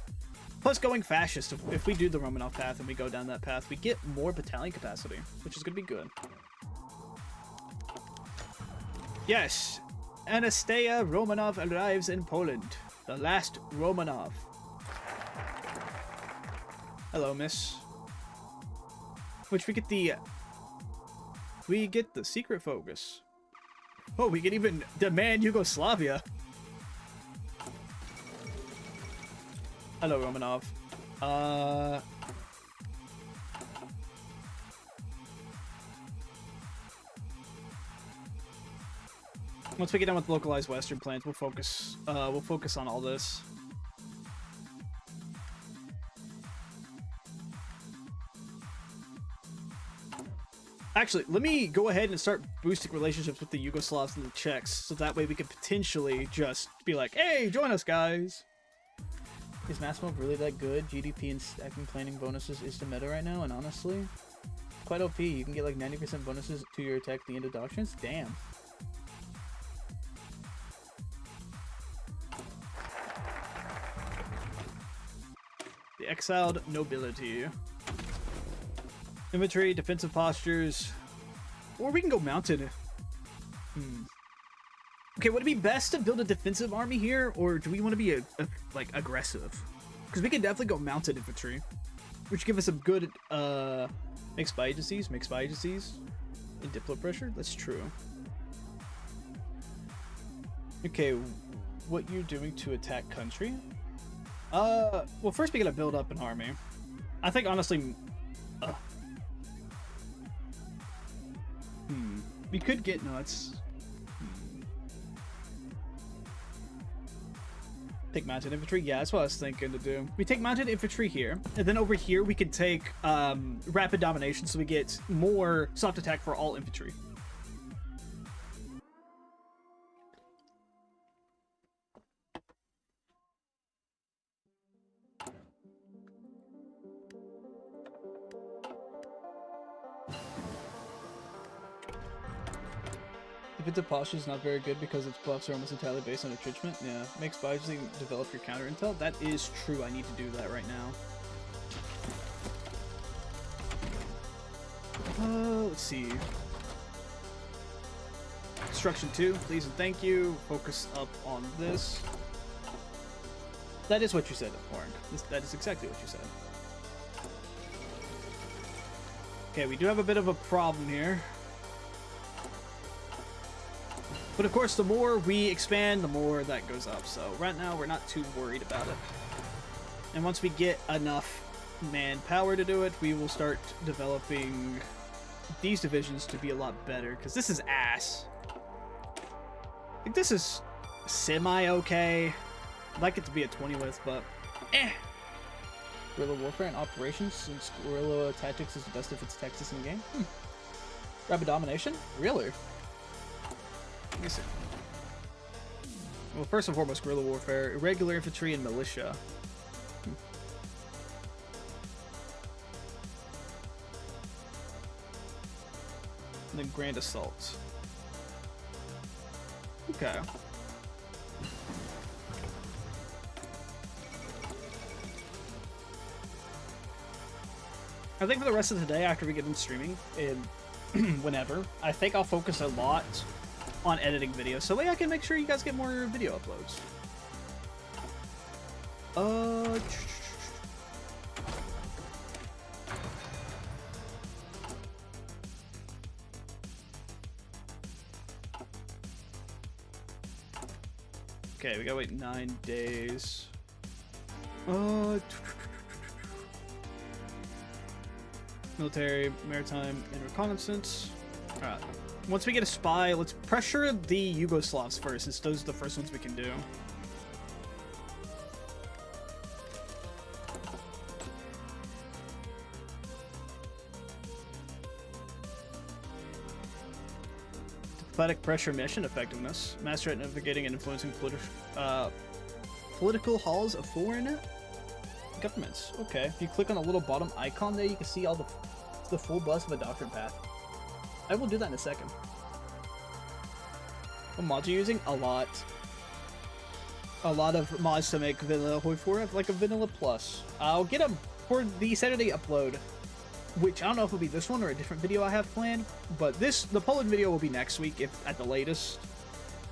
Plus, going fascist, if we do the Romanov path and we go down that path, we get more battalion capacity, which is going to be good. Yes, Anastasia Romanov arrives in Poland. The last Romanov. Hello, miss. Which we get the secret focus. Oh, we can even demand Yugoslavia. Hello, Romanov. Once we get done with localized Western plans, we'll focus on all this. Actually, let me go ahead and start boosting relationships with the Yugoslavs and the Czechs, so that way we could potentially just be like, hey, join us, guys! Is mass mode really that good? GDP and stacking planning bonuses is the meta right now, and honestly, quite OP. You can get like 90% bonuses to your attack at the end of doctrines. Damn. The exiled nobility. Infantry, defensive postures, or we can go mounted. Okay, would it be best to build a defensive army here, or do we want to be like aggressive? Because we can definitely go mounted infantry, which give us some good mixed by agencies, and diplo pressure. That's true. Okay, what you're doing to attack country? Well, first we gotta build up an army. I think honestly, we could get nuts. Take mounted infantry? Yeah, that's what I was thinking to do. We take mounted infantry here, and then over here we can take rapid domination, so we get more soft attack for all infantry. Defensive posture is not very good because its buffs are almost entirely based on entrenchment. Yeah, makes by using develop your counter intel. That is true. I need to do that right now. Let's see. Construction 2, please and thank you. Focus up on this. That is what you said, Warren. That is exactly what you said. Okay, we do have a bit of a problem here. But of course, the more we expand, the more that goes up. So right now, we're not too worried about it. And once we get enough manpower to do it, we will start developing these divisions to be a lot better. Because this is ass. I think this is semi-okay. I'd like it to be a 20 with, but eh. Guerrilla warfare and operations, since guerrilla tactics is the best defense tactics in the game. Rapid domination? Really? Let me see. Well, first and foremost, guerrilla warfare, irregular infantry, and militia. And then grand assault. Okay. I think for the rest of the day, after we get done streaming, whenever, I think I'll focus a lot on editing videos, so that way I can make sure you guys get more video uploads. Okay, we gotta wait 9 days. Military, maritime, and reconnaissance. Alright. Once we get a spy, let's pressure the Yugoslavs first, since those are the first ones we can do. Diplomatic pressure mission effectiveness. Master at navigating and influencing political halls of foreign governments. Okay, if you click on the little bottom icon there, you can see all the full bus of a doctrine path. I will do that in a second. What mods are you using? A lot. A lot of mods to make Vanilla Hoi 4 like a Vanilla Plus. I'll get them for the Saturday upload, which I don't know if it'll be this one or a different video I have planned, but the Poland video will be next week, if at the latest.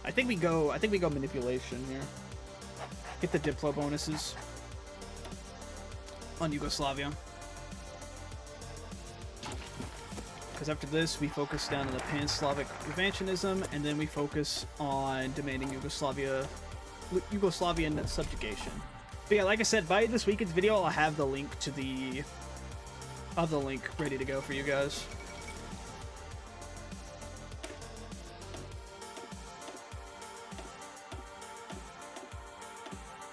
I think we go manipulation here. Get the Diplo bonuses on Yugoslavia. Because after this, we focus down on the Pan-Slavic revanchism, and then we focus on demanding Yugoslavian subjugation. But yeah, like I said, by this weekend's video, I'll have the link to the link ready to go for you guys.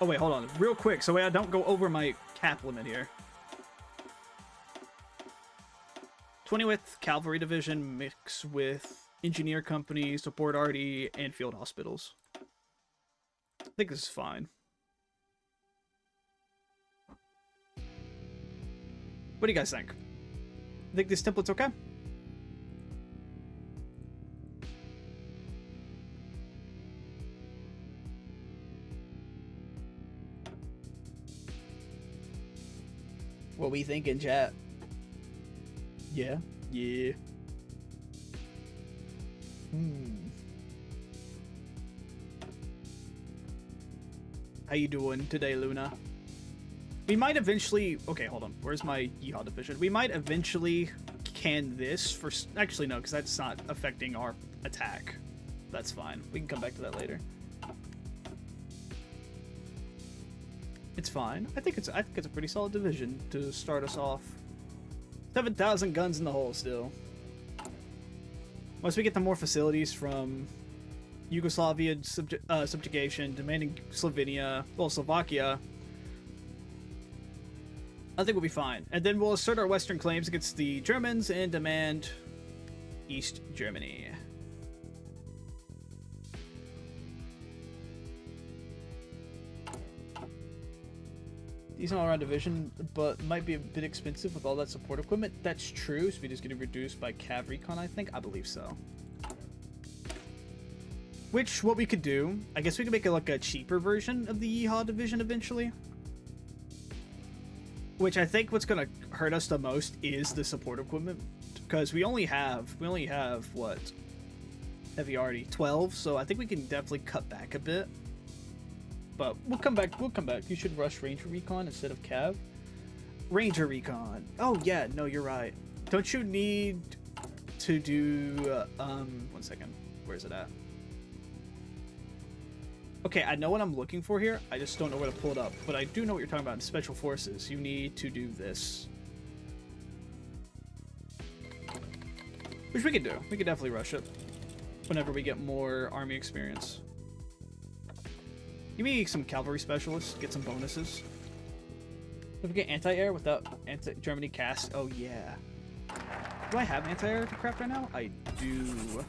Oh wait, hold on, real quick, so I don't go over my cap limit here. 20th Cavalry Division mixed with engineer company, support RD, and field hospitals. I think this is fine. What do you guys think? Think this template's okay? What we thinking, chat? Yeah? Yeah. How you doing today, Luna? We might eventually... Okay, hold on. Where's my Yeehaw division? We might eventually can this for... Actually, no, because that's not affecting our attack. That's fine. We can come back to that later. It's fine. I think it's a pretty solid division to start us off. 7,000 guns in the hole still. Once we get the more facilities from Yugoslavia subjugation, demanding Slovenia, well, Slovakia, I think we'll be fine. And then we'll assert our Western claims against the Germans and demand East Germany. Decent all-around division, but might be a bit expensive with all that support equipment. That's true. Speed is getting reduced by Cav Recon, I think. I believe so. Which, what we could do, I guess we could make like a cheaper version of the Yeehaw division eventually. Which I think what's going to hurt us the most is the support equipment. Because we only have, what? Heavy arty, 12, so I think we can definitely cut back a bit. But we'll come back. You should rush Ranger Recon instead of Cav. Ranger Recon. Oh, yeah. No, you're right. Don't you need to do... one second. Where's it at? Okay, I know what I'm looking for here. I just don't know where to pull it up. But I do know what you're talking about in Special Forces. You need to do this. Which we can do. We can definitely rush it. Whenever we get more army experience. Give me some cavalry specialists, get some bonuses. If we get anti-air without Germany cast, oh yeah. Do I have anti-air to craft right now? I do.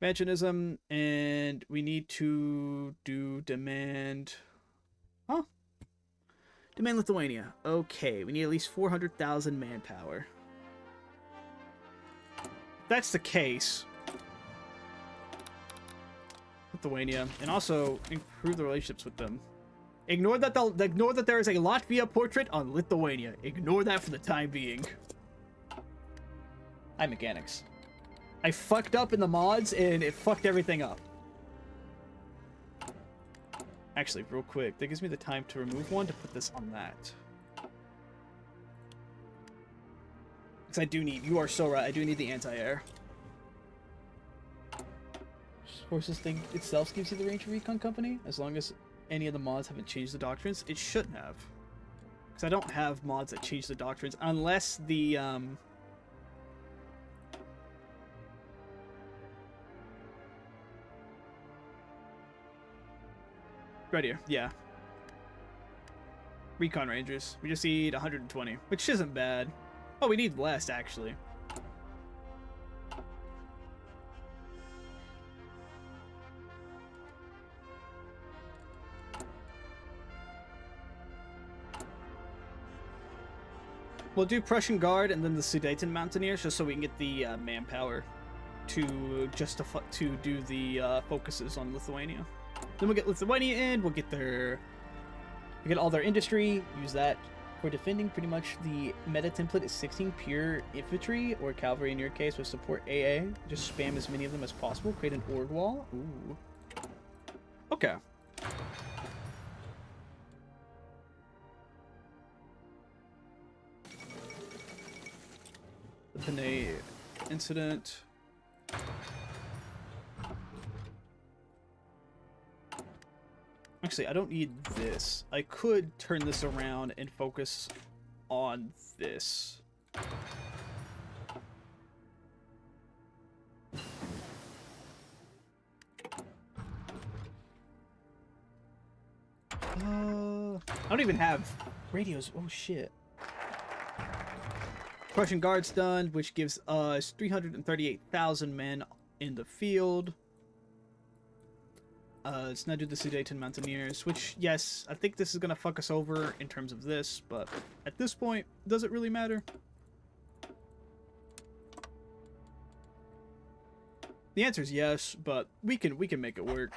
Mechanism, and we need to do demand... Huh? Demand Lithuania. Okay, we need at least 400,000 manpower. If that's the case... Lithuania, and also improve the relationships with them. Ignore that there is a Latvia portrait on Lithuania. Ignore that for the time being. Hi, mechanics. I fucked up in the mods and it fucked everything up. Actually, real quick, that gives me the time to remove one to put this on that. Because I do need, you are so right, I do need the anti-air. Forces thing itself gives you the Ranger Recon Company, as long as any of the mods haven't changed the doctrines. It shouldn't have, because I don't have mods that change the doctrines unless the right here, yeah, Recon Rangers. We just need 120, which isn't bad. Oh, we need less actually. We'll do Prussian Guard and then the Sudeten Mountaineers just so we can get the manpower to do the focuses on Lithuania. Then we'll get Lithuania in. We'll get all their industry. Use that for defending. Pretty much the meta template is 16 pure infantry or cavalry in your case with support AA. Just spam as many of them as possible. Create an org wall. Ooh. Okay. The Panay incident. Actually, I don't need this. I could turn this around and focus on this. I don't even have radios. Oh shit. Prussian Guard's done, which gives us 338,000 men in the field. Let's now do the Sudeten Mountaineers, which, yes, I think this is going to fuck us over in terms of this, but at this point, does it really matter? The answer is yes, but we can make it work.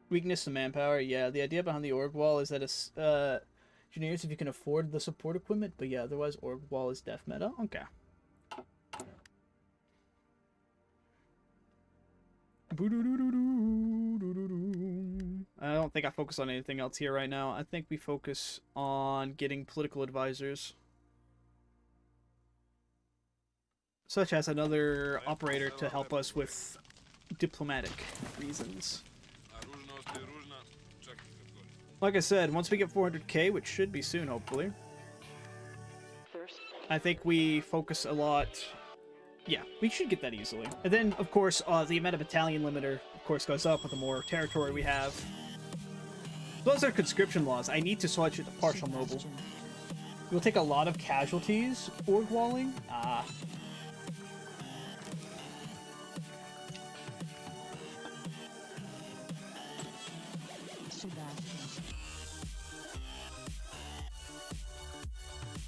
Weakness to manpower, yeah. The idea behind the org wall is that it's engineers if you can afford the support equipment, but yeah, otherwise org wall is def meta. Okay. I don't think I focus on anything else here right now. I think we focus on getting political advisors, such as another operator to help us with diplomatic reasons. Like I said, once we get 400k, which should be soon, hopefully, I think we focus a lot. Yeah, we should get that easily. And then, of course, the amount of battalion limiter, of course, goes up with the more territory we have. Those are conscription laws. I need to switch it to partial mobile. We'll take a lot of casualties. Org walling? Ah.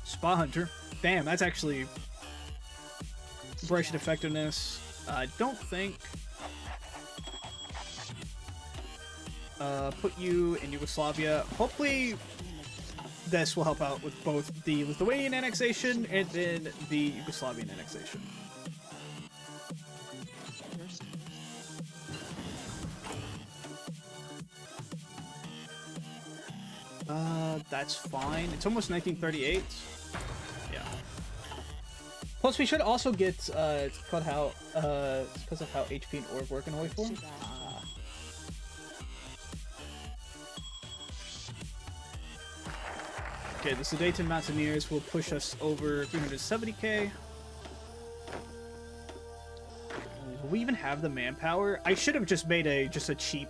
Spa Hunter. Damn, that's actually operation effectiveness. I don't think put you in Yugoslavia. Hopefully this will help out with both the Lithuanian annexation and then the Yugoslavian annexation. That's fine. It's almost 1938. Yeah. Plus, we should also get it's because of how HP and org work in Oi 4. Okay, the Sudeten Mountaineers will push us over 370k. Will we even have the manpower? I should have just made just a cheap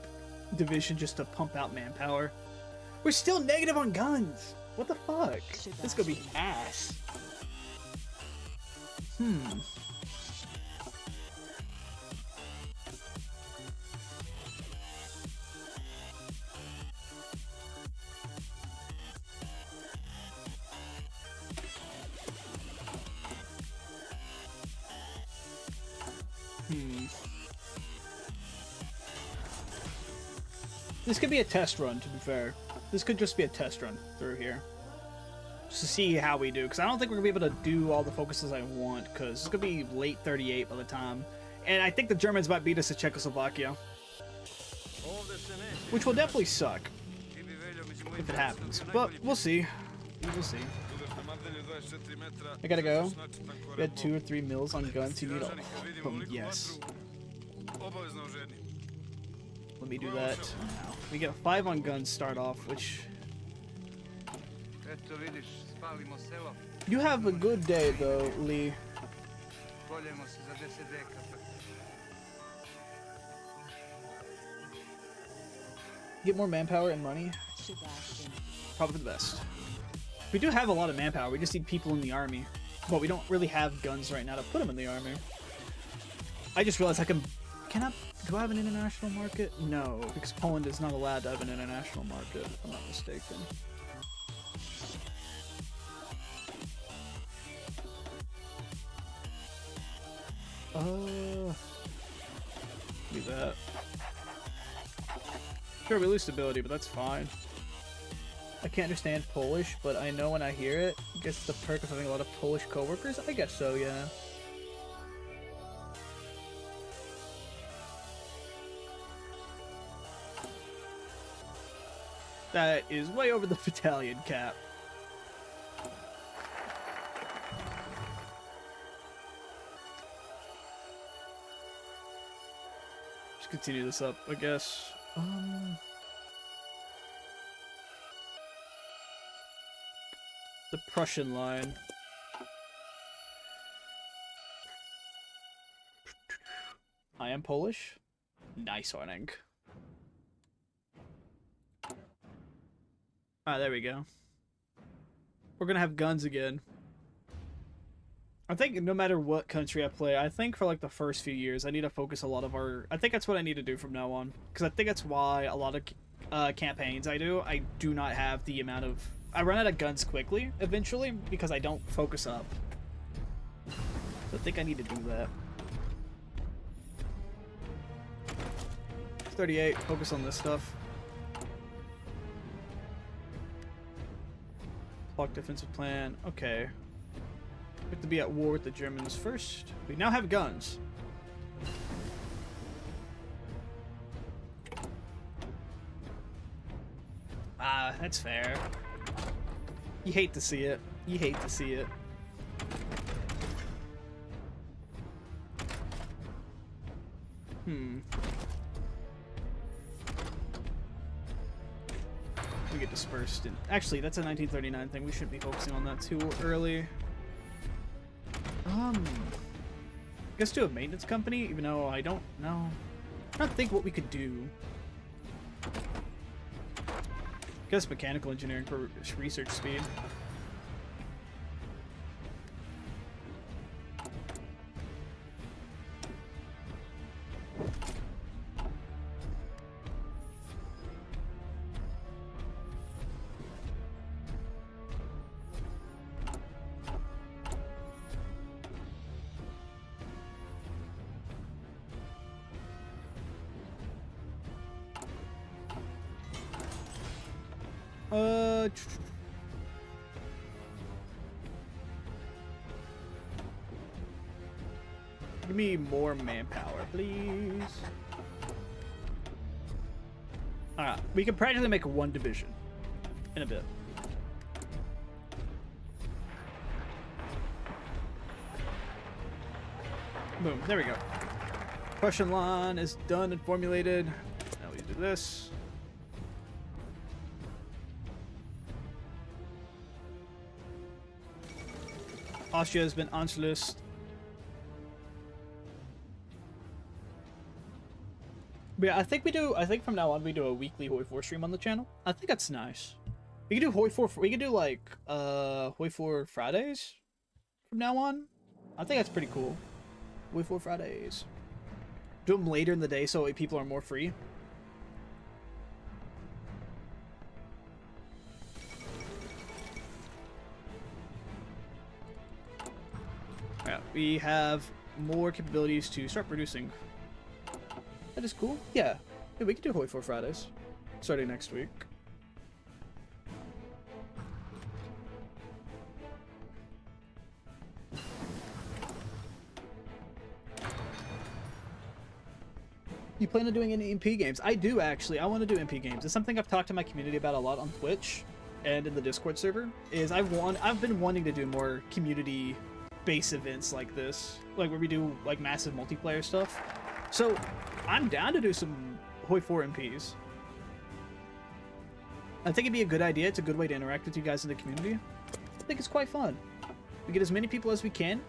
division just to pump out manpower. We're still negative on guns. What the fuck? This is gonna be ass. This could be a test run, to be fair. This could just be a test run through here. Just to see how we do. Because I don't think we're going to be able to do all the focuses I want. Because it's going to be late 38 by the time. And I think the Germans might beat us to Czechoslovakia. Which will definitely suck. If it happens. But we'll see. We'll see. I gotta go. We had 2 or 3 mils on guns. You need all of them. Yes. Let me do that now. We get 5 on guns start off, which... You have a good day, though, Lee. Get more manpower and money? Probably the best. We do have a lot of manpower. We just need people in the army. But we don't really have guns right now to put them in the army. I just realized I can... Do I have an international market? No, because Poland is not allowed to have an international market, if I'm not mistaken. Do that. Sure, we lose stability, but that's fine. I can't understand Polish, but I know when I hear it, I guess the perk of having a lot of Polish coworkers? I guess so, yeah. That is way over the battalion cap. Just continue this up, I guess. The Prussian line. I am Polish. Nice warning. Alright, there we go. We're gonna have guns again. I think no matter what country I play, I think for like the first few years, I need to focus a lot of our... I think that's what I need to do from now on. Because I think that's why a lot of campaigns I do not have the amount of... I run out of guns quickly, eventually, because I don't focus up. So I think I need to do that. 38, focus on this stuff. Block defensive plan, okay. We have to be at war with the Germans first. We now have guns. Ah, that's fair. You hate to see it. You hate to see it. We get dispersed. Actually, that's a 1939 thing. We shouldn't be focusing on that too early. I guess do a maintenance company, even though I don't know. I'm trying to think what we could do. I guess mechanical engineering for research speed. Give me more manpower, please. Alright, we can practically make one division in a bit. Boom, there we go. Prussian line is done and formulated. Now we do this. Austria has been Anschluss. But yeah, I think from now on we do a weekly Hoi 4 stream on the channel. I think that's nice. We can do Hoi 4, we can do like Hoi 4 Fridays from now on. I think that's pretty cool. Hoi 4 Fridays. Do them later in the day so people are more free. Yeah, we have more capabilities to start producing. That is cool. Yeah. Yeah, we can do Hoi 4 Fridays. Starting next week. You plan on doing any MP games? I do, actually. I want to do MP games. It's something I've talked to my community about a lot on Twitch and in the Discord server. Is I've been wanting to do more community-based events like this. Like where we do like massive multiplayer stuff. So I'm down to do some Hoi 4 MPs. I think it'd be a good idea. It's a good way to interact with you guys in the community. I think it's quite fun. We get as many people as we can.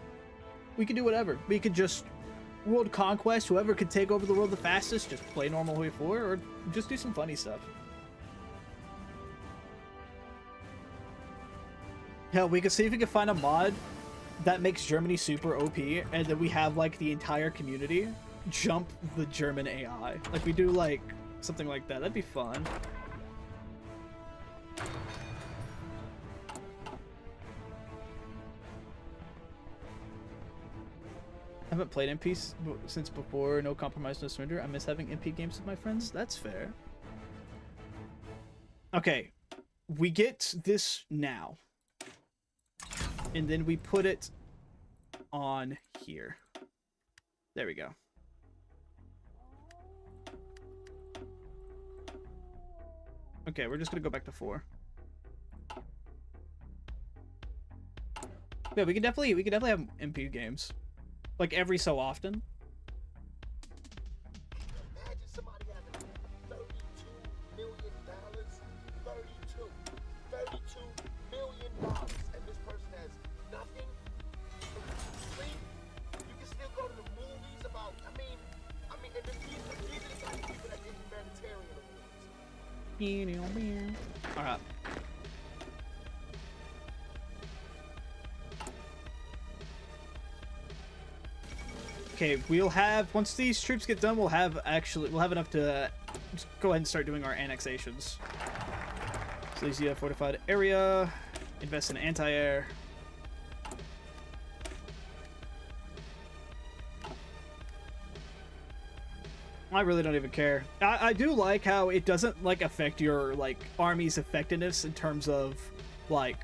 We can do whatever. We could just world conquest. Whoever could take over the world the fastest, just play normal Hoi 4, or just do some funny stuff. Hell, we could see if we could find a mod that makes Germany super OP, and then we have like the entire community jump the German AI. Like we do like something like that. That'd be fun. I haven't played MP since before No Compromise, No Surrender. I miss having MP games with my friends. That's fair. Okay, we get this now. And then we put it on here. There we go. Okay, we're just gonna go back to 4. Yeah, we could definitely have MP games. Like every so often. Imagine somebody having $32 million, $32 million, and this person has nothing. Sleep. You can still go to the movies about. I mean, and then these Alright. Okay, we'll have, once these troops get done, we'll have enough to just go ahead and start doing our annexations. Silesia fortified area, invest in anti-air. I really don't even care. I do like how it doesn't like affect your like army's effectiveness in terms of like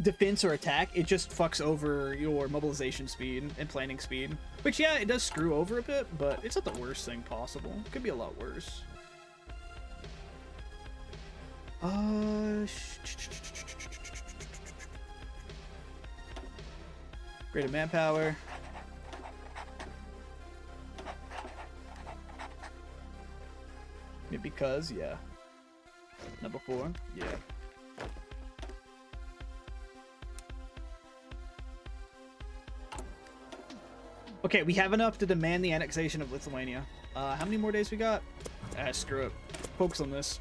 defense or attack. It just fucks over your mobilization speed and planning speed. Which yeah, it does screw over a bit, but it's not the worst thing possible. It could be a lot worse. Greater manpower. Because, yeah. Number 4, yeah. Okay, we have enough to demand the annexation of Lithuania. How many more days we got? Screw it. Focus on this.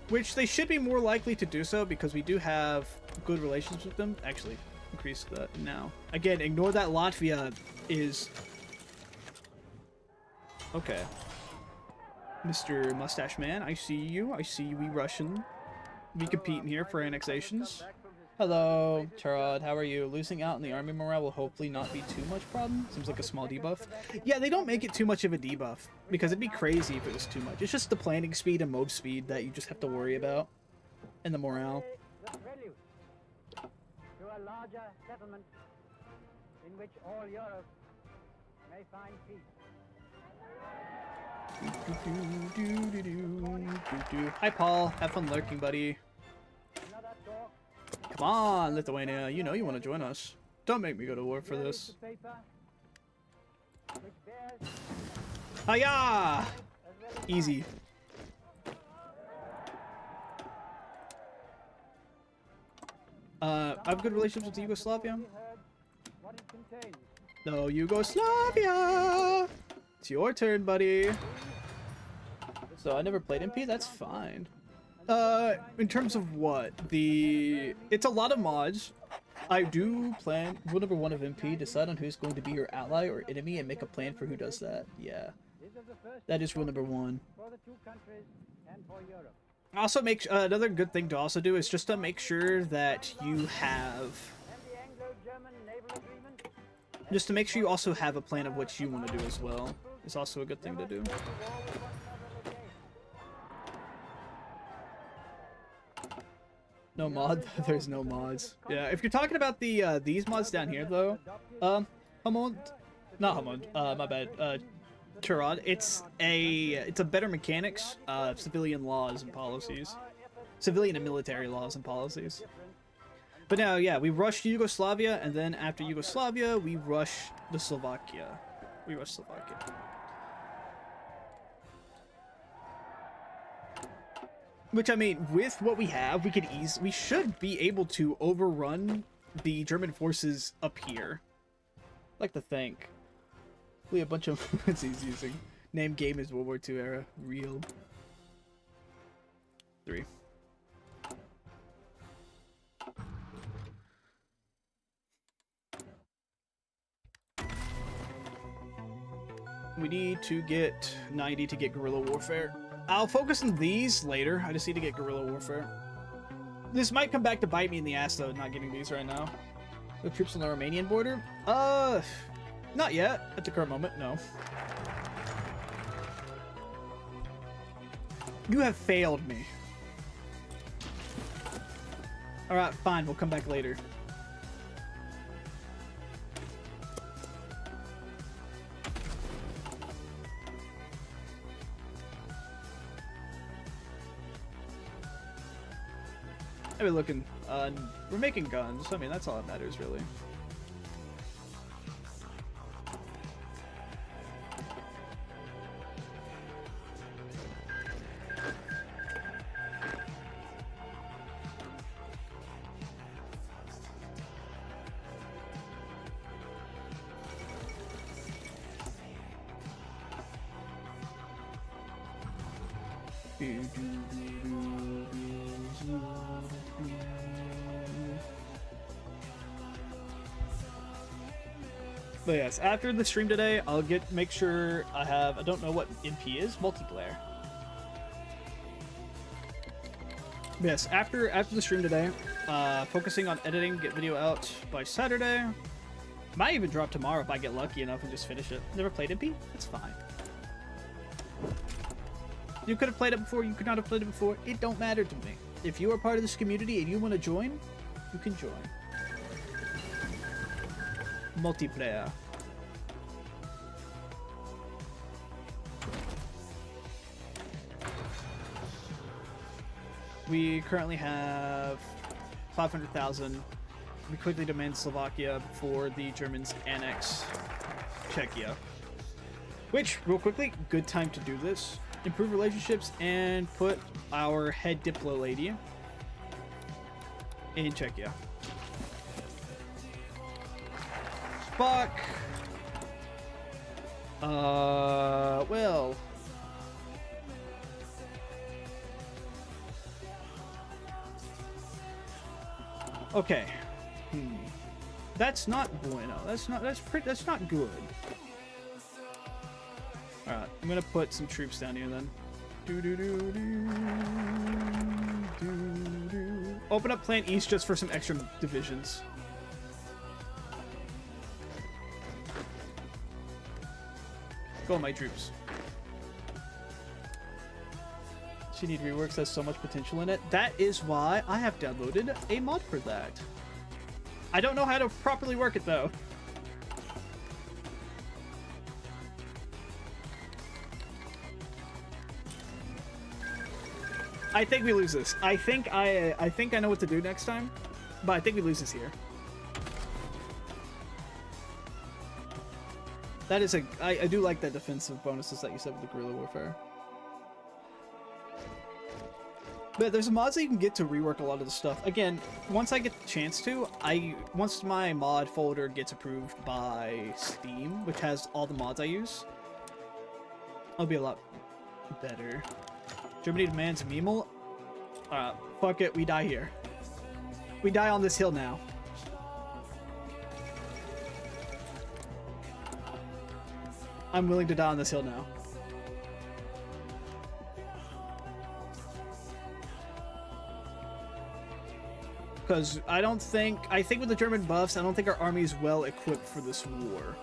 Which they should be more likely to do so because we do have good relations with them. Actually, increase that now. Again, ignore that Latvia is... Okay. Mr. Mustache Man, I see you. I see we Russian. We competing here for annexations. Hello, Charad, how are you? Losing out in the army morale will hopefully not be too much problem. Seems like a small debuff. Yeah, they don't make it too much of a debuff, because it'd be crazy if it was too much. It's just the planning speed and mob speed that you just have to worry about. And the morale. The prelude to a larger settlement in which all Europe may find peace. Hi, Paul. Have fun lurking, buddy. Another talk. Come on, Lithuania. You know you want to join us. Don't make me go to war for this. Hiya! Easy. I have good relations with Yugoslavia. No, Yugoslavia! It's your turn, buddy. So I never played MP, that's fine. In terms of what? It's a lot of mods. I do plan, rule number 1 of MP, decide on who's going to be your ally or enemy and make a plan for who does that. Yeah. That is rule number 1. For the 2 countries and for Europe. Also another good thing to also do is just to make sure that you have... And the Anglo-German naval agreement. Just to make sure you also have a plan of what you want to do as well. It's also a good thing to do. No mod? There's no mods. Yeah, if you're talking about the these mods down here though, Hammond, not Hammond, my bad, Turod, it's a better mechanics, civilian laws and policies. Civilian and military laws and policies. But now, yeah, we rushed Yugoslavia, and then after Yugoslavia, we rushed the Slovakia. We rushed Slovakia. Which, I mean, with what we have, we should be able to overrun the German forces up here. I'd like to think. We a bunch of what's he's using. Name game is World War II era. Real. 3. We need to get 90 to get guerrilla warfare. I'll focus on these later. I just need to get guerrilla warfare. This might come back to bite me in the ass though, not getting these right now. The troops on the Romanian border? Not yet. At the current moment, no. You have failed me. Alright, fine. We'll come back later. I mean, looking, we're making guns. I mean, that's all that matters, really. But yes, after the stream today, I'll make sure I have, I don't know what MP is, multiplayer. But yes, after the stream today, focusing on editing, get video out by Saturday. Might even drop tomorrow if I get lucky enough and just finish it. Never played MP? That's fine. You could have played it before, you could not have played it before. It don't matter to me. If you are part of this community and you want to join, you can join. Multiplayer. We currently have 500,000. We quickly demand Slovakia before the Germans annex Czechia. Which, real quickly, good time to do this. Improve relationships and put our head Diplo lady in Czechia. Fuck. Well. Okay. That's not bueno. That's not good. Alright, I'm gonna put some troops down here then. Open up Plan East just for some extra divisions. Go, my troops. She need reworks, has so much potential in it. That is why I have downloaded a mod for that. I don't know how to properly work it though. I think we lose this. I think I know what to do next time, but I think we lose this here. That is I do like that defensive bonuses that you said with the guerrilla warfare. But there's a mods that you can get to rework a lot of the stuff. Again, once I get the chance to, once my mod folder gets approved by Steam, which has all the mods I use, I'll be a lot better. Germany demands Memel. Fuck it, we die here. We die on this hill now. I'm willing to die on this hill now. Because I think with the German buffs, I don't think our army is well equipped for this war.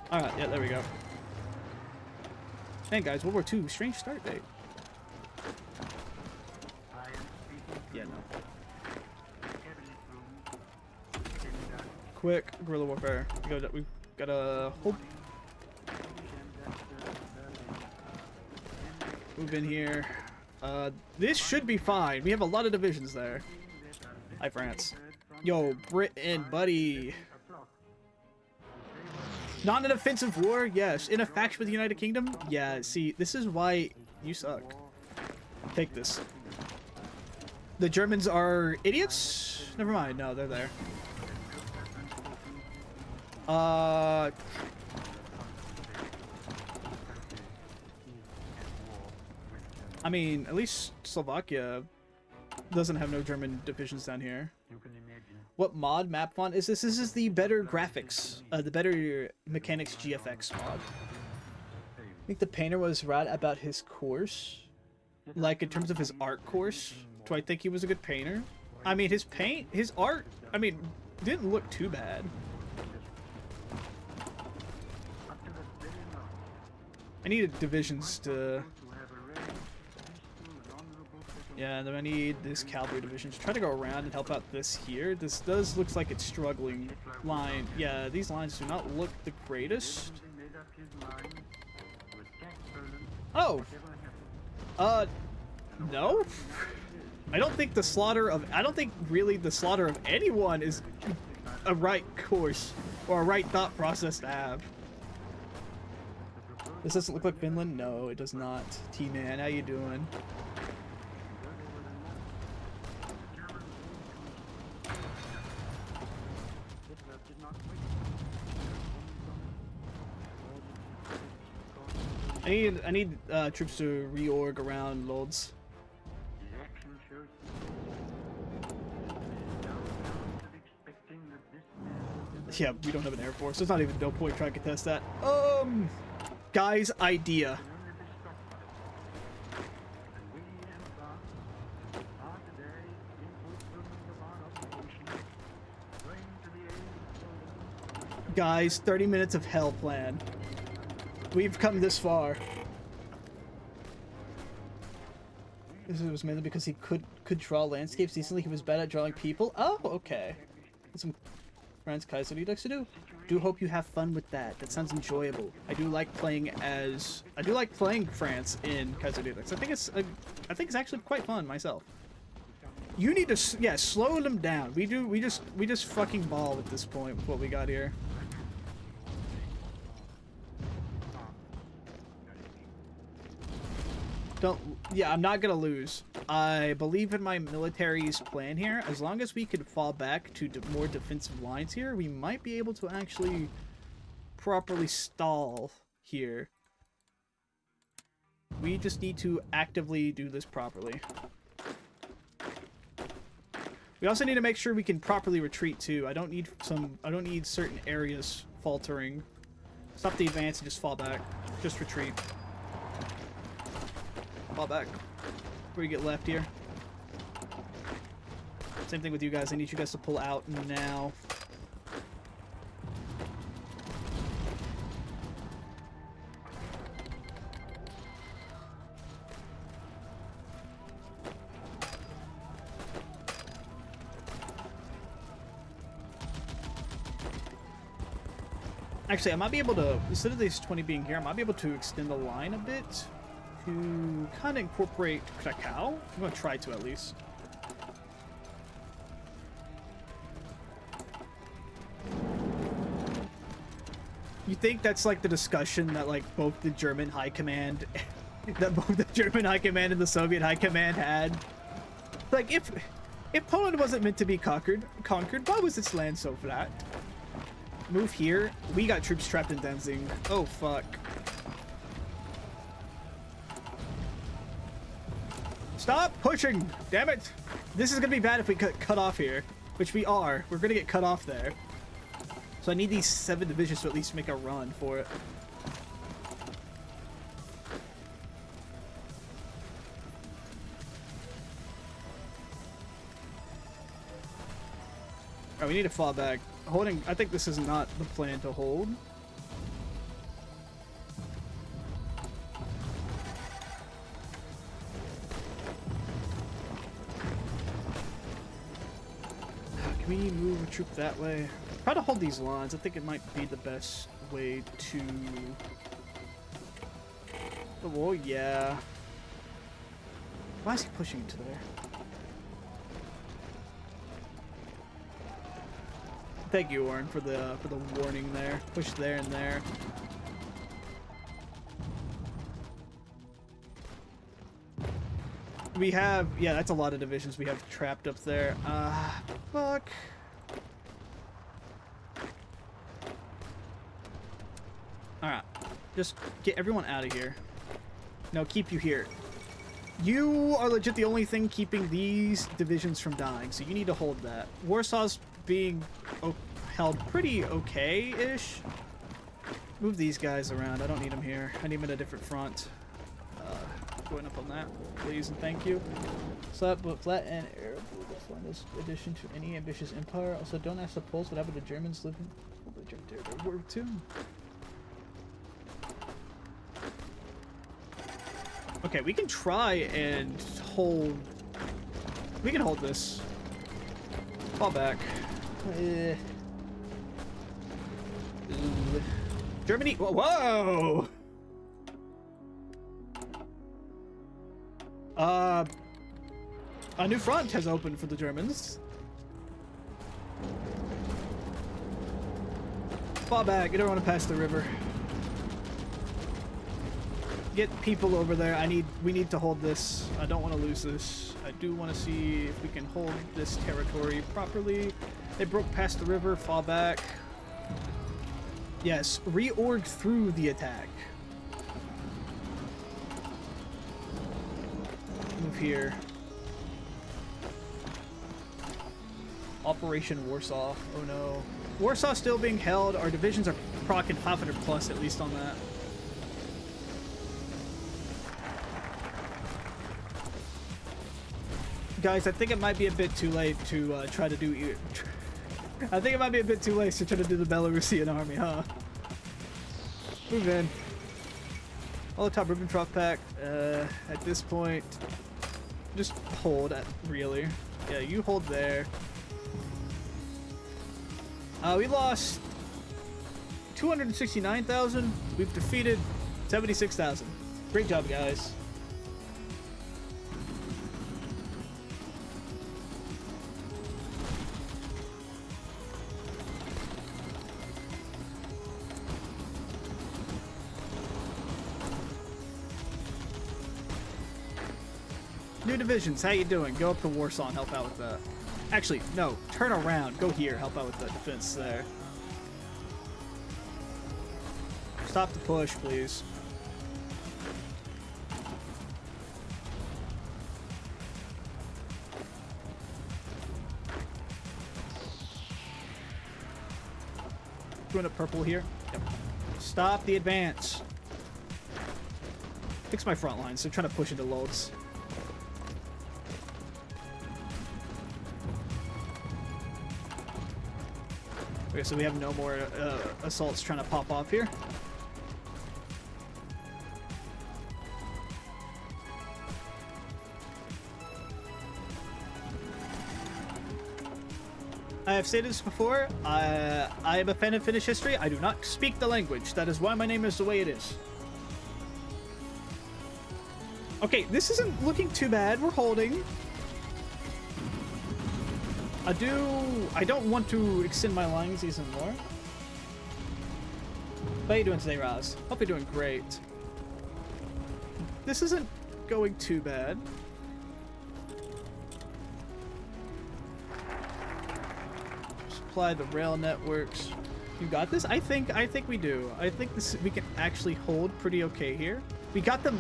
Alright, yeah, there we go. Hey guys, World War II, strange start date. Yeah, no. Quick, guerrilla warfare. We gotta hold. Move in here. This should be fine. We have a lot of divisions there. Hi, France. Yo, Britain, buddy. Not an offensive war? Yes. In a faction with the United Kingdom? Yeah, see, this is why you suck. Take this. The Germans are idiots? Never mind. No, they're there. I mean, at least Slovakia doesn't have no German divisions down here. What mod map font is this? This is the better graphics, the better mechanics GFX mod. I think the painter was right about his course. Like, in terms of his art course, do I think he was a good painter? I mean, his art, I mean, didn't look too bad. I needed divisions to... Yeah, and then I need this cavalry division to try to go around and help out this here. This looks like it's struggling line. Yeah, these lines do not look the greatest. Oh! No? I don't think really the slaughter of anyone is a right course or a right thought process to have. This doesn't look like Finland? No, it does not. T-Man, how you doing? I need troops to reorg around Lodz. The action shows expecting that this Yeah, we don't have an air force. There's not even no point trying to contest that. Guys, idea. Guys, 30 minutes of hell plan. We've come this far. This was mainly because he could draw landscapes decently. He was bad at drawing people. Oh, okay. Some France Kaiser Redux to do. Do hope you have fun with that. That sounds enjoyable. I do like playing France in Kaiser Redux. I think it's actually quite fun myself. You need to, yeah, slow them down. We just fucking ball at this point with what we got here. Yeah, I'm not gonna lose. I believe in my military's plan here. As long as we could fall back to more defensive lines here, we might be able to actually properly stall here. We just need to actively do this properly. We also need to make sure we can properly retreat too. I don't need certain areas faltering. Stop the advance and just fall back. Just retreat. Fall back. Before you get left here. Same thing with you guys. I need you guys to pull out now. Actually, I might be able to, instead of these 20 being here, I might be able to extend the line a bit to kind of incorporate Krakow. I'm going to try to, at least. You think that's like the discussion that like both the German High Command and the Soviet High Command had? Like, if Poland wasn't meant to be conquered, why was its land so flat? Move here. We got troops trapped in Danzig. Oh fuck. Stop pushing! Damn it! This is gonna be bad if we get cut off here. Which we are. We're gonna get cut off there. So I need these 7 divisions to at least make a run for it. Alright, we need to fall back. Holding, I think this is not the plan to hold. Can we move a troop that way? Try to hold these lines. I think it might be the best way to... Oh, yeah. Why is he pushing to there? Thank you, Oren, for the warning there. Push there and there. We have, yeah, that's a lot of divisions we have trapped up there. Fuck. Alright, just get everyone out of here. No, keep you here. You are legit the only thing keeping these divisions from dying, so you need to hold that. Warsaw's being held pretty okay-ish. Move these guys around. I don't need them here. I need them at a different front. Going up on that, please and thank you. Flat and Arab will define this addition to any ambitious empire. Also, don't ask the Poles what happened to Germans living over the German territory. World War II. Okay, we can try and hold. We can hold this. Fall back. Germany. Whoa! A new front has opened for the Germans. Fall back. You don't want to pass the river. Get people over there. We need to hold this. I don't want to lose this. I do want to see if we can hold this territory properly. They broke past the river. Fall back. Yes, reorg through the attack. move here. Operation Warsaw. Oh no. Warsaw still being held. Our divisions are proccing 500 plus at least on that. Guys, I think it might be a bit too late to try to do... I think it might be a bit too late to try to do the Belarusian army, huh? Move in. Molotov Ribbentrop pack. At this point, just hold at really. Yeah, you hold there. We lost 269,000. We've defeated 76,000. Great job, guys. New divisions, how you doing? Go up to Warsaw and help out with that. Actually, no, turn around. Go here, help out with the defense there. Stop the push, please. Going up purple here. Yep. Stop the advance. Fix my front line, so trying to push into Lulz. Okay, so we have no more assaults trying to pop off here. I have stated this before. I am a fan of Finnish history. I do not speak the language. That is why my name is the way it is. Okay, this isn't looking too bad. We're holding. I don't want to extend my lines even more. How you doing today, Raz? Hope you're doing great. This isn't going too bad. Supply the rail networks. You got this? I think we do. I think this we can actually hold pretty okay here. We got the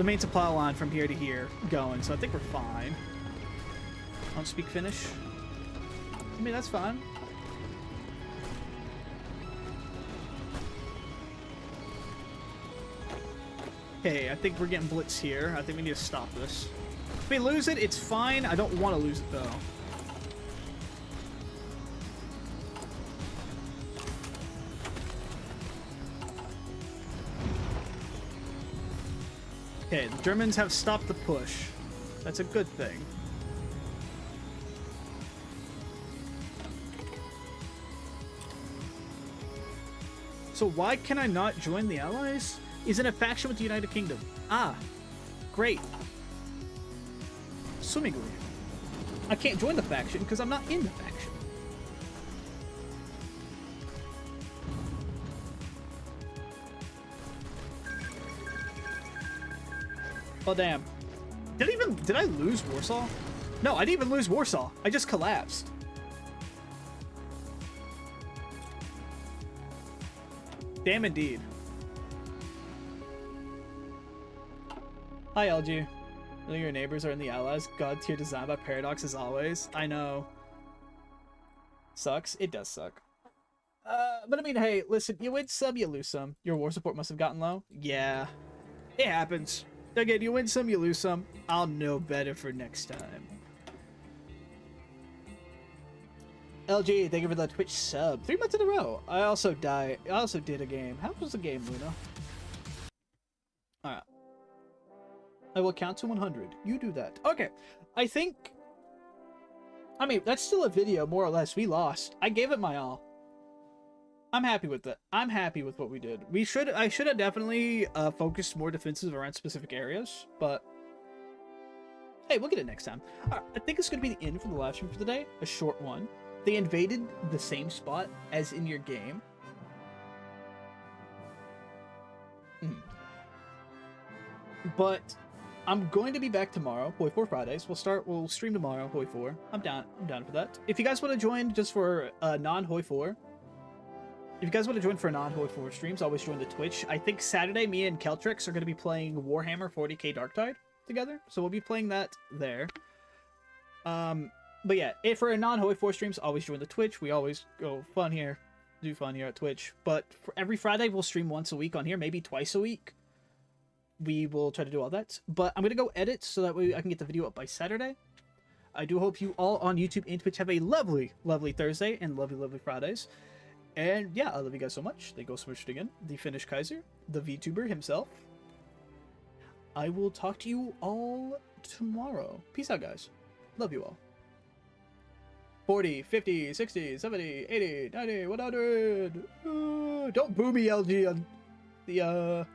main supply line from here to here going, so I think we're fine. I don't speak Finnish. I mean, that's fine. Okay, I think we're getting blitz here. I think we need to stop this. If we lose it, it's fine. I don't want to lose it, though. Okay, the Germans have stopped the push. That's a good thing. So why can I not join the Allies? Is in a faction with the United Kingdom. Ah, great. Swimmingly. I can't join the faction because I'm not in the faction. Oh damn. Did I lose Warsaw? No, I didn't even lose Warsaw. I just collapsed. Damn indeed. Hi LG. I know your neighbors are in the Allies. God tier designed by Paradox as always. I know. Sucks. It does suck. But I mean, hey, listen, you win some, you lose some. Your war support must have gotten low. Yeah. It happens. Again, you win some, you lose some. I'll know better for next time. LG, thank you for the Twitch sub. 3 months in a row. I also did a game. How was the game, Luna? Alright. I will count to 100. You do that. Okay. I mean, that's still a video, more or less. We lost. I gave it my all. I'm happy with it. I'm happy with what we did. I should have definitely focused more defensive around specific areas, but hey, we'll get it next time. All right, I think it's going to be the end for the live stream for the day. A short one. They invaded the same spot as in your game. But I'm going to be back tomorrow, Hoi 4 Fridays. We'll stream tomorrow, Hoi 4. I'm down for that. If you guys want to join just for non-Hoi 4, if you guys want to join for non-Hoi 4 streams, always join the Twitch. I think Saturday, me and Keltrix are going to be playing Warhammer 40k Darktide together, so we'll be playing that there. But yeah, if for a non-Hoi 4 streams, always join the Twitch. We always do fun here at Twitch. But for every Friday, we'll stream once a week on here, maybe twice a week. We will try to do all that. But I'm going to go edit so that way I can get the video up by Saturday. I do hope you all on YouTube and Twitch have a lovely, lovely Thursday and lovely, lovely Fridays. And yeah, I love you guys so much. Thank you so much again. The Finnish Kaizer, the Vtuber himself. I will talk to you all tomorrow. Peace out, guys. Love you all. 40, 50, 60, 70, 80, 90, 100. Don't boo me, LG, on the